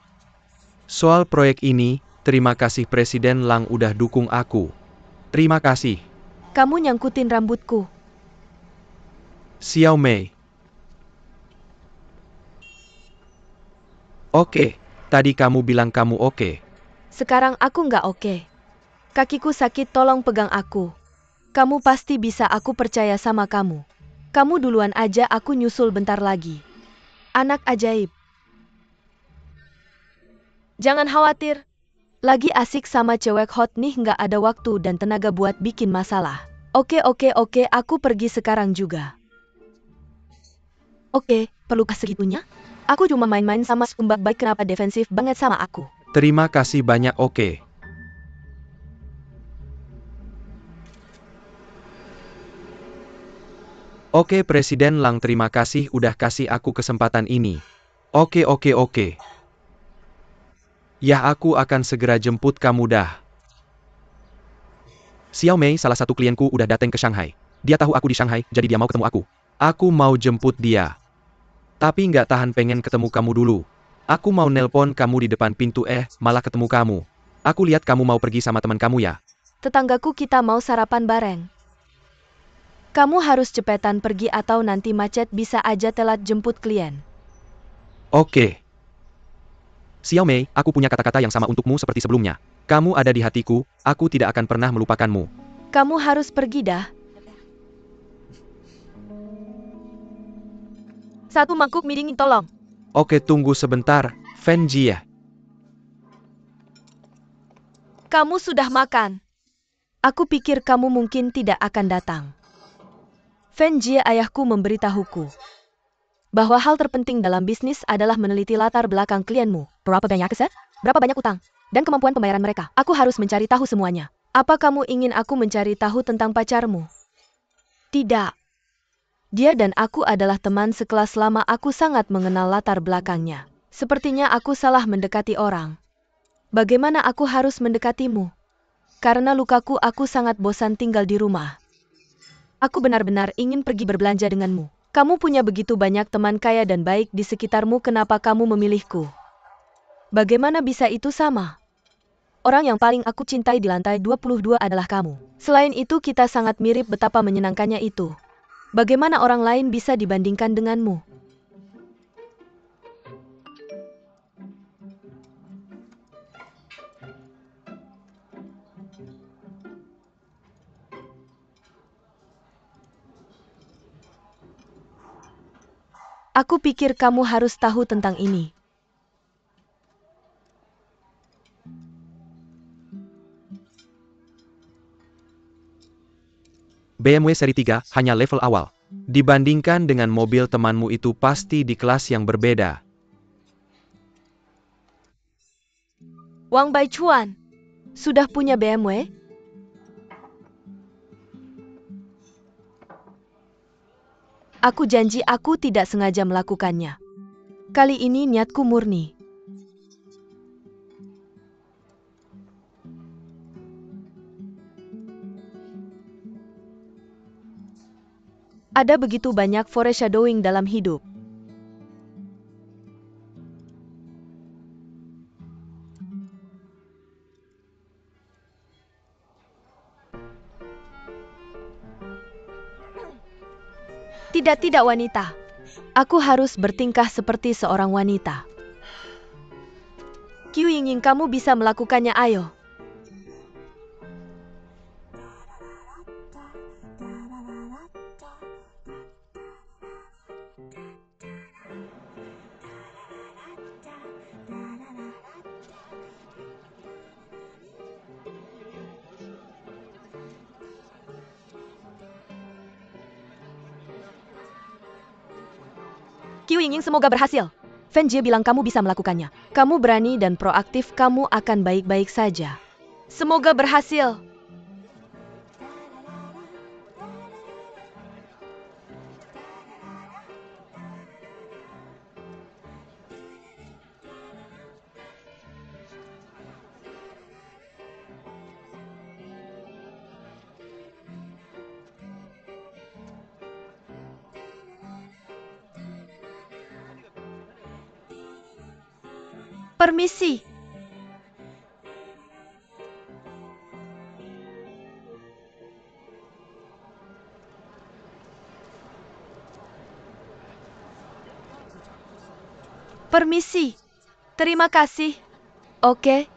Soal proyek ini, terima kasih Presiden Lang udah dukung aku. Terima kasih. Kamu nyangkutin rambutku. Xiao Mei. Oke, tadi kamu bilang kamu oke. Sekarang aku nggak oke. Kakiku sakit, tolong pegang aku. Kamu pasti bisa, aku percaya sama kamu. Kamu duluan aja, aku nyusul bentar lagi. Anak ajaib. Jangan khawatir. Lagi asik sama cewek hot nih, nggak ada waktu dan tenaga buat bikin masalah. Oke, aku pergi sekarang juga. Oke, perlukah segitunya? Aku cuma main-main sama Skumbak baik, kenapa defensif banget sama aku? Terima kasih banyak, oke. Oke Presiden Lang, terima kasih udah kasih aku kesempatan ini. Oke. Ya, aku akan segera jemput kamu dah. Xiao Mei, salah satu klienku udah datang ke Shanghai. Dia tahu aku di Shanghai, jadi dia mau ketemu aku. Aku mau jemput dia. Tapi nggak tahan pengen ketemu kamu dulu. Aku mau nelpon kamu di depan pintu, malah ketemu kamu. Aku lihat kamu mau pergi sama teman kamu ya. Tetanggaku, kita mau sarapan bareng. Kamu harus cepetan pergi atau nanti macet, bisa aja telat jemput klien. Oke. Xiao Mei, aku punya kata-kata yang sama untukmu seperti sebelumnya. Kamu ada di hatiku, aku tidak akan pernah melupakanmu. Kamu harus pergi dah. Satu mangkuk mie dingin tolong. Oke, tunggu sebentar, Fen Jie. Kamu sudah makan. Aku pikir kamu mungkin tidak akan datang. Fen Jie, ayahku memberitahuku bahwa hal terpenting dalam bisnis adalah meneliti latar belakang klienmu. Berapa banyak aset? Berapa banyak utang? Dan kemampuan pembayaran mereka. Aku harus mencari tahu semuanya. Apa kamu ingin aku mencari tahu tentang pacarmu? Tidak. Dia dan aku adalah teman sekelas lama, aku sangat mengenal latar belakangnya. Sepertinya aku salah mendekati orang. Bagaimana aku harus mendekatimu? Karena lukaku, aku sangat bosan tinggal di rumah. Aku benar-benar ingin pergi berbelanja denganmu. Kamu punya begitu banyak teman kaya dan baik di sekitarmu, kenapa kamu memilihku? Bagaimana bisa itu sama? Orang yang paling aku cintai di lantai 22 adalah kamu. Selain itu, kita sangat mirip, betapa menyenangkannya itu. Bagaimana orang lain bisa dibandingkan denganmu? Aku pikir kamu harus tahu tentang ini. BMW seri 3 hanya level awal. Dibandingkan dengan mobil temanmu itu pasti di kelas yang berbeda. Wang Baichuan, sudah punya BMW? Aku janji aku tidak sengaja melakukannya. Kali ini niatku murni. Ada begitu banyak foreshadowing dalam hidup. Tidak wanita. Aku harus bertingkah seperti seorang wanita. Qiu Yingying, kamu bisa melakukannya, ayo. Qiu Yingying, semoga berhasil. Fen Jie bilang kamu bisa melakukannya. Kamu berani dan proaktif, kamu akan baik-baik saja. Semoga berhasil. Permisi. Permisi. Terima kasih. Oke.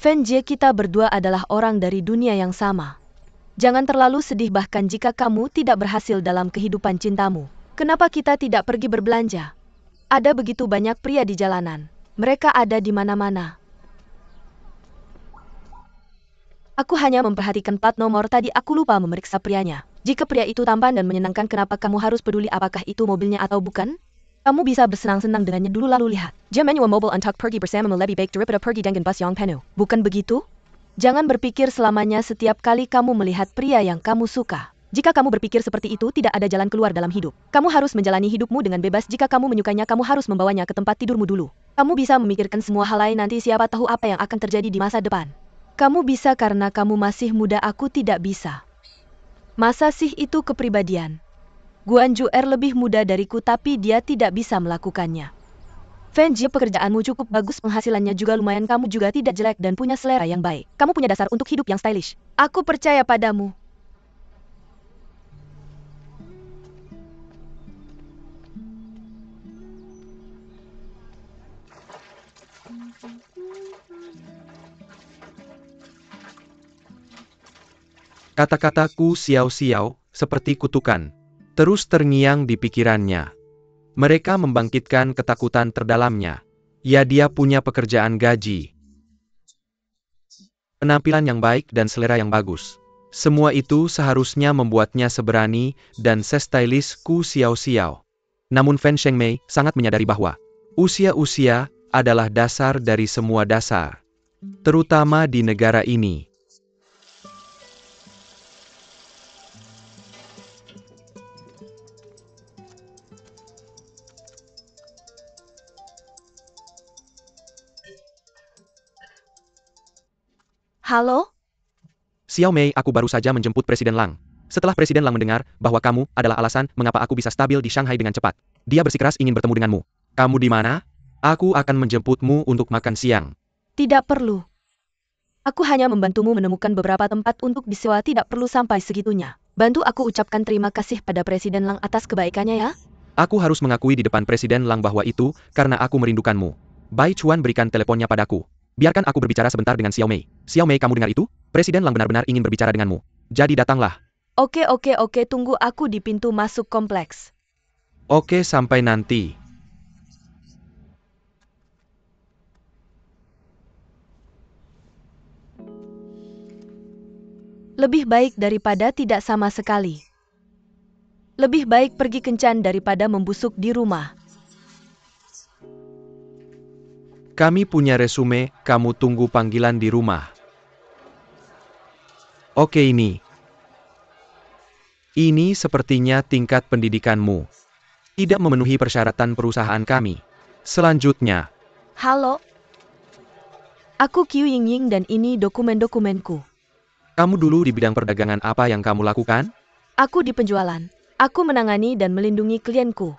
Fenjie, kita berdua adalah orang dari dunia yang sama. Jangan terlalu sedih bahkan jika kamu tidak berhasil dalam kehidupan cintamu. Kenapa kita tidak pergi berbelanja? Ada begitu banyak pria di jalanan. Mereka ada di mana-mana. Aku hanya memperhatikan plat nomor tadi, aku lupa memeriksa prianya. Jika pria itu tampan dan menyenangkan, kenapa kamu harus peduli apakah itu mobilnya atau bukan? Kamu bisa bersenang-senang dengannya dulu lalu lihat. Jia menua mobil untuk pergi bersama lebih baik daripada pergi dengan bus yang penuh. Bukan begitu? Jangan berpikir selamanya setiap kali kamu melihat pria yang kamu suka. Jika kamu berpikir seperti itu, tidak ada jalan keluar dalam hidup. Kamu harus menjalani hidupmu dengan bebas. Jika kamu menyukainya, kamu harus membawanya ke tempat tidurmu dulu. Kamu bisa memikirkan semua hal lain, nanti siapa tahu apa yang akan terjadi di masa depan. Kamu bisa karena kamu masih muda, aku tidak bisa. Masa sih itu kepribadian? Guan Juer lebih muda dariku tapi dia tidak bisa melakukannya. Fenjie, pekerjaanmu cukup bagus, penghasilannya juga lumayan, kamu juga tidak jelek dan punya selera yang baik. Kamu punya dasar untuk hidup yang stylish. Aku percaya padamu. Kata-kataku Xiao-Xiao seperti kutukan, terus terngiang di pikirannya. Mereka membangkitkan ketakutan terdalamnya. Ya, dia punya pekerjaan, gaji, penampilan yang baik dan selera yang bagus. Semua itu seharusnya membuatnya seberani dan se-stylish Ku Xiao-Xiao. Namun Fan Shengmei sangat menyadari bahwa usia adalah dasar dari semua dasar, terutama di negara ini. Halo? Xiao Mei, aku baru saja menjemput Presiden Lang. Setelah Presiden Lang mendengar bahwa kamu adalah alasan mengapa aku bisa stabil di Shanghai dengan cepat, dia bersikeras ingin bertemu denganmu. Kamu di mana? Aku akan menjemputmu untuk makan siang. Tidak perlu. Aku hanya membantumu menemukan beberapa tempat untuk disewa, tidak perlu sampai segitunya. Bantu aku ucapkan terima kasih pada Presiden Lang atas kebaikannya ya. Aku harus mengakui di depan Presiden Lang bahwa itu karena aku merindukanmu. Bai Chuan berikan teleponnya padaku. Biarkan aku berbicara sebentar dengan Xiao Mei. Xiao Mei, kamu dengar itu? Presiden Lang benar-benar ingin berbicara denganmu. Jadi datanglah. Oke, tunggu aku di pintu masuk kompleks. Oke, sampai nanti. Lebih baik daripada tidak sama sekali. Lebih baik pergi kencan daripada membusuk di rumah. Kami punya resume, kamu tunggu panggilan di rumah. Oke, ini sepertinya tingkat pendidikanmu tidak memenuhi persyaratan perusahaan kami. Selanjutnya. Halo? Aku Qiu Yingying dan ini dokumen-dokumenku. Kamu dulu di bidang perdagangan, apa yang kamu lakukan? Aku di penjualan. Aku menangani dan melindungi klienku.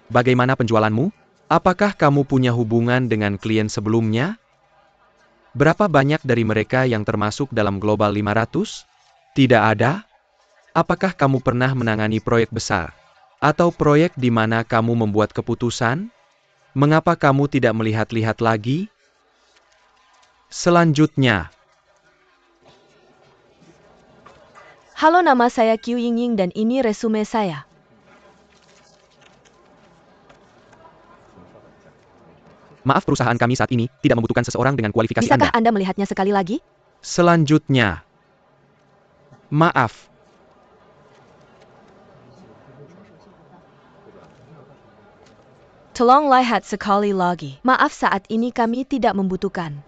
Bagaimana penjualanmu? Apakah kamu punya hubungan dengan klien sebelumnya? Berapa banyak dari mereka yang termasuk dalam Global 500? Tidak ada? Apakah kamu pernah menangani proyek besar? Atau proyek di mana kamu membuat keputusan? Mengapa kamu tidak melihat-lihat lagi? Selanjutnya. Halo, nama saya Qiu Yingying dan ini resume saya. Maaf, perusahaan kami saat ini tidak membutuhkan seseorang dengan kualifikasi Bisakah Anda. Anda melihatnya sekali lagi? Selanjutnya. Maaf. Tolong lihat sekali lagi. Maaf, saat ini kami tidak membutuhkan.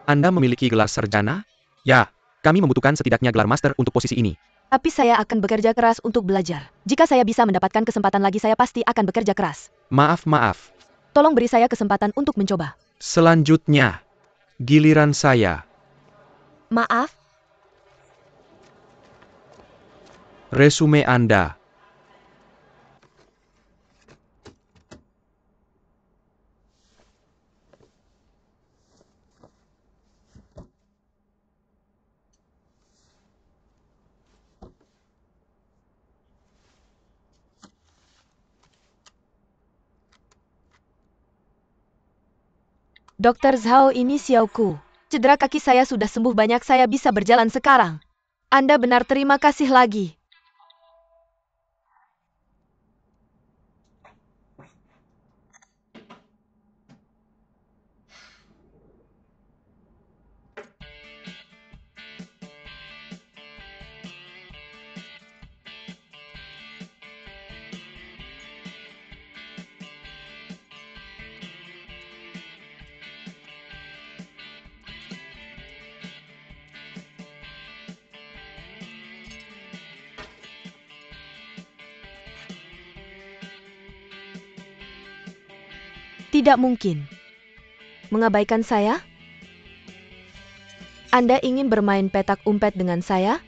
Anda memiliki gelar sarjana? Ya, kami membutuhkan setidaknya gelar master untuk posisi ini. Tapi saya akan bekerja keras untuk belajar. Jika saya bisa mendapatkan kesempatan lagi, saya pasti akan bekerja keras. Maaf. Tolong beri saya kesempatan untuk mencoba. Selanjutnya. Giliran saya. Maaf, Resume Anda. Dokter Zhao, ini Xiaoku. Cedera kaki saya sudah sembuh banyak, saya bisa berjalan sekarang. Anda benar, terima kasih lagi. Tidak mungkin. Mengabaikan saya? Anda ingin bermain petak umpet dengan saya?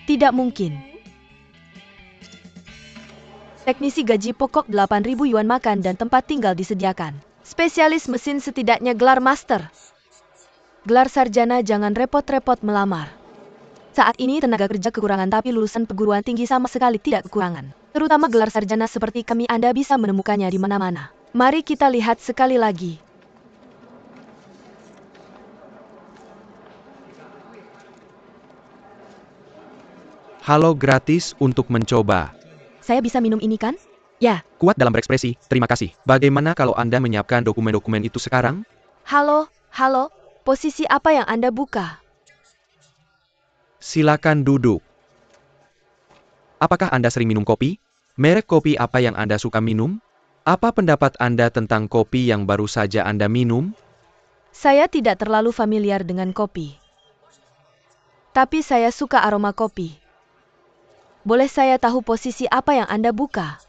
Tidak mungkin. Teknisi gaji pokok 8.000 yuan, makan dan tempat tinggal disediakan. Spesialis mesin setidaknya gelar master. Gelar sarjana, jangan repot-repot melamar. Saat ini tenaga kerja kekurangan, tapi lulusan perguruan tinggi sama sekali tidak kekurangan. Terutama gelar sarjana seperti kami, Anda bisa menemukannya di mana-mana. Mari kita lihat sekali lagi. Halo gratis untuk mencoba. Saya bisa minum ini kan? Ya. Kuat dalam berekspresi, terima kasih. Bagaimana kalau Anda menyiapkan dokumen-dokumen itu sekarang? Halo, posisi apa yang Anda buka? Silakan duduk. Apakah Anda sering minum kopi? Merek kopi apa yang Anda suka minum? Apa pendapat Anda tentang kopi yang baru saja Anda minum? Saya tidak terlalu familiar dengan kopi. Tapi saya suka aroma kopi. Boleh saya tahu posisi apa yang Anda buka?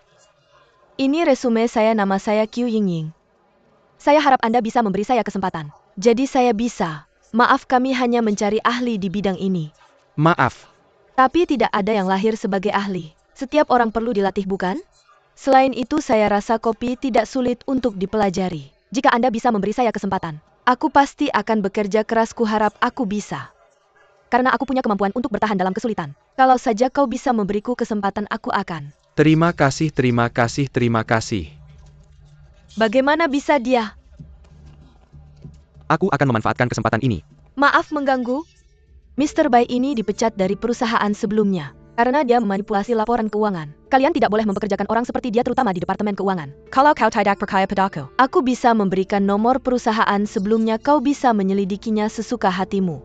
Ini resume saya, nama saya Qiu Yingying. Saya harap Anda bisa memberi saya kesempatan. Jadi saya bisa. Maaf, kami hanya mencari ahli di bidang ini. Maaf. Tapi tidak ada yang lahir sebagai ahli. Setiap orang perlu dilatih, bukan? Selain itu, saya rasa kopi tidak sulit untuk dipelajari. Jika Anda bisa memberi saya kesempatan, aku pasti akan bekerja keras. Kuharap aku bisa. Karena aku punya kemampuan untuk bertahan dalam kesulitan. Kalau saja kau bisa memberiku kesempatan, aku akan. Terima kasih, terima kasih, terima kasih. Bagaimana bisa dia? Aku akan memanfaatkan kesempatan ini. Maaf mengganggu. Mr. Bai ini dipecat dari perusahaan sebelumnya karena dia memanipulasi laporan keuangan. Kalian tidak boleh mempekerjakan orang seperti dia, terutama di Departemen Keuangan. Kalau kau tidak percaya padaku, aku bisa memberikan nomor perusahaan sebelumnya. Kau bisa menyelidikinya sesuka hatimu.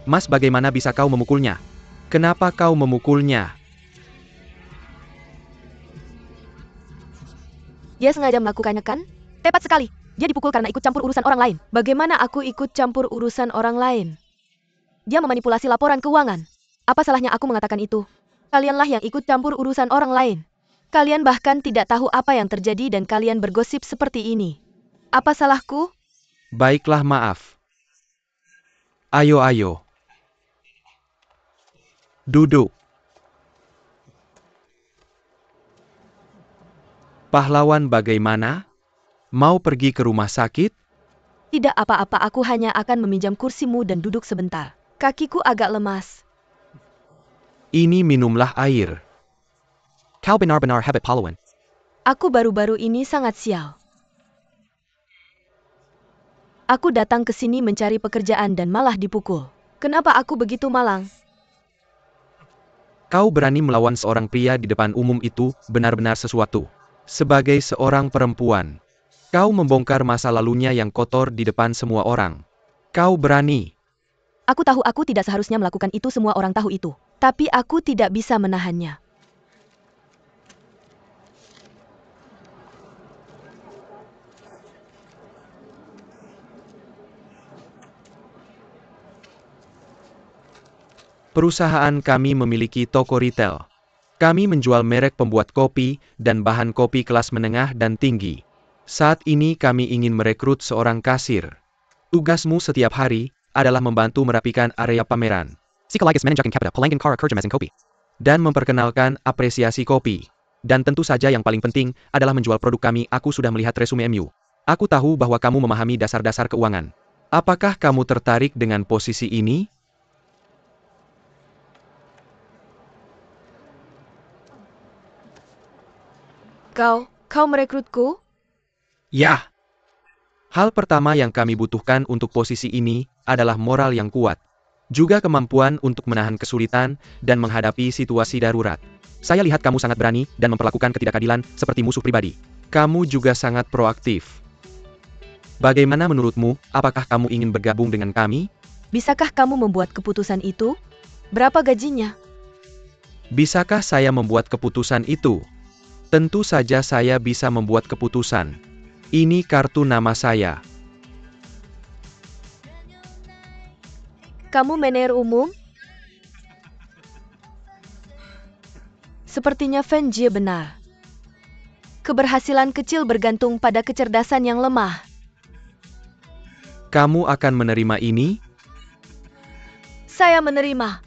Mas, bagaimana bisa kau memukulnya? Kenapa kau memukulnya? Dia sengaja melakukannya, kan? Tepat sekali. Dia dipukul karena ikut campur urusan orang lain. Bagaimana aku ikut campur urusan orang lain? Dia memanipulasi laporan keuangan. Apa salahnya aku mengatakan itu? Kalianlah yang ikut campur urusan orang lain. Kalian bahkan tidak tahu apa yang terjadi dan kalian bergosip seperti ini. Apa salahku? Baiklah, maaf. Ayo. Duduk. Pahlawan bagaimana? Mau pergi ke rumah sakit? Tidak apa-apa, aku hanya akan meminjam kursimu dan duduk sebentar. Kakiku agak lemas. Ini minumlah air. Kau benar-benar hebat, pahlawan. Aku baru-baru ini sangat sial. Aku datang ke sini mencari pekerjaan dan malah dipukul. Kenapa aku begitu malang? Kau berani melawan seorang pria di depan umum, itu benar-benar sesuatu. Sebagai seorang perempuan, kau membongkar masa lalunya yang kotor di depan semua orang. Kau berani. Aku tahu aku tidak seharusnya melakukan itu, semua orang tahu itu. Tapi aku tidak bisa menahannya. Perusahaan kami memiliki toko retail. Kami menjual merek pembuat kopi dan bahan kopi kelas menengah dan tinggi. Saat ini kami ingin merekrut seorang kasir. Tugasmu setiap hari adalah membantu merapikan area pameran. Sekaligus menunjukkan kepada pelanggan cara kerja mesin kopi. Dan memperkenalkan apresiasi kopi. Dan tentu saja yang paling penting adalah menjual produk kami. Aku sudah melihat resume MU. Aku tahu bahwa kamu memahami dasar-dasar keuangan. Apakah kamu tertarik dengan posisi ini? Kau merekrutku? Ya. Hal pertama yang kami butuhkan untuk posisi ini adalah moral yang kuat. Juga kemampuan untuk menahan kesulitan dan menghadapi situasi darurat. Saya lihat kamu sangat berani dan memperlakukan ketidakadilan seperti musuh pribadi. Kamu juga sangat proaktif. Bagaimana menurutmu, apakah kamu ingin bergabung dengan kami? Bisakah kamu membuat keputusan itu? Berapa gajinya? Bisakah saya membuat keputusan itu? Tentu saja saya bisa membuat keputusan. Ini kartu nama saya. Kamu manajer umum? Sepertinya Fen Jie benar. Keberhasilan kecil bergantung pada kecerdasan yang lemah. Kamu akan menerima ini? Saya menerima.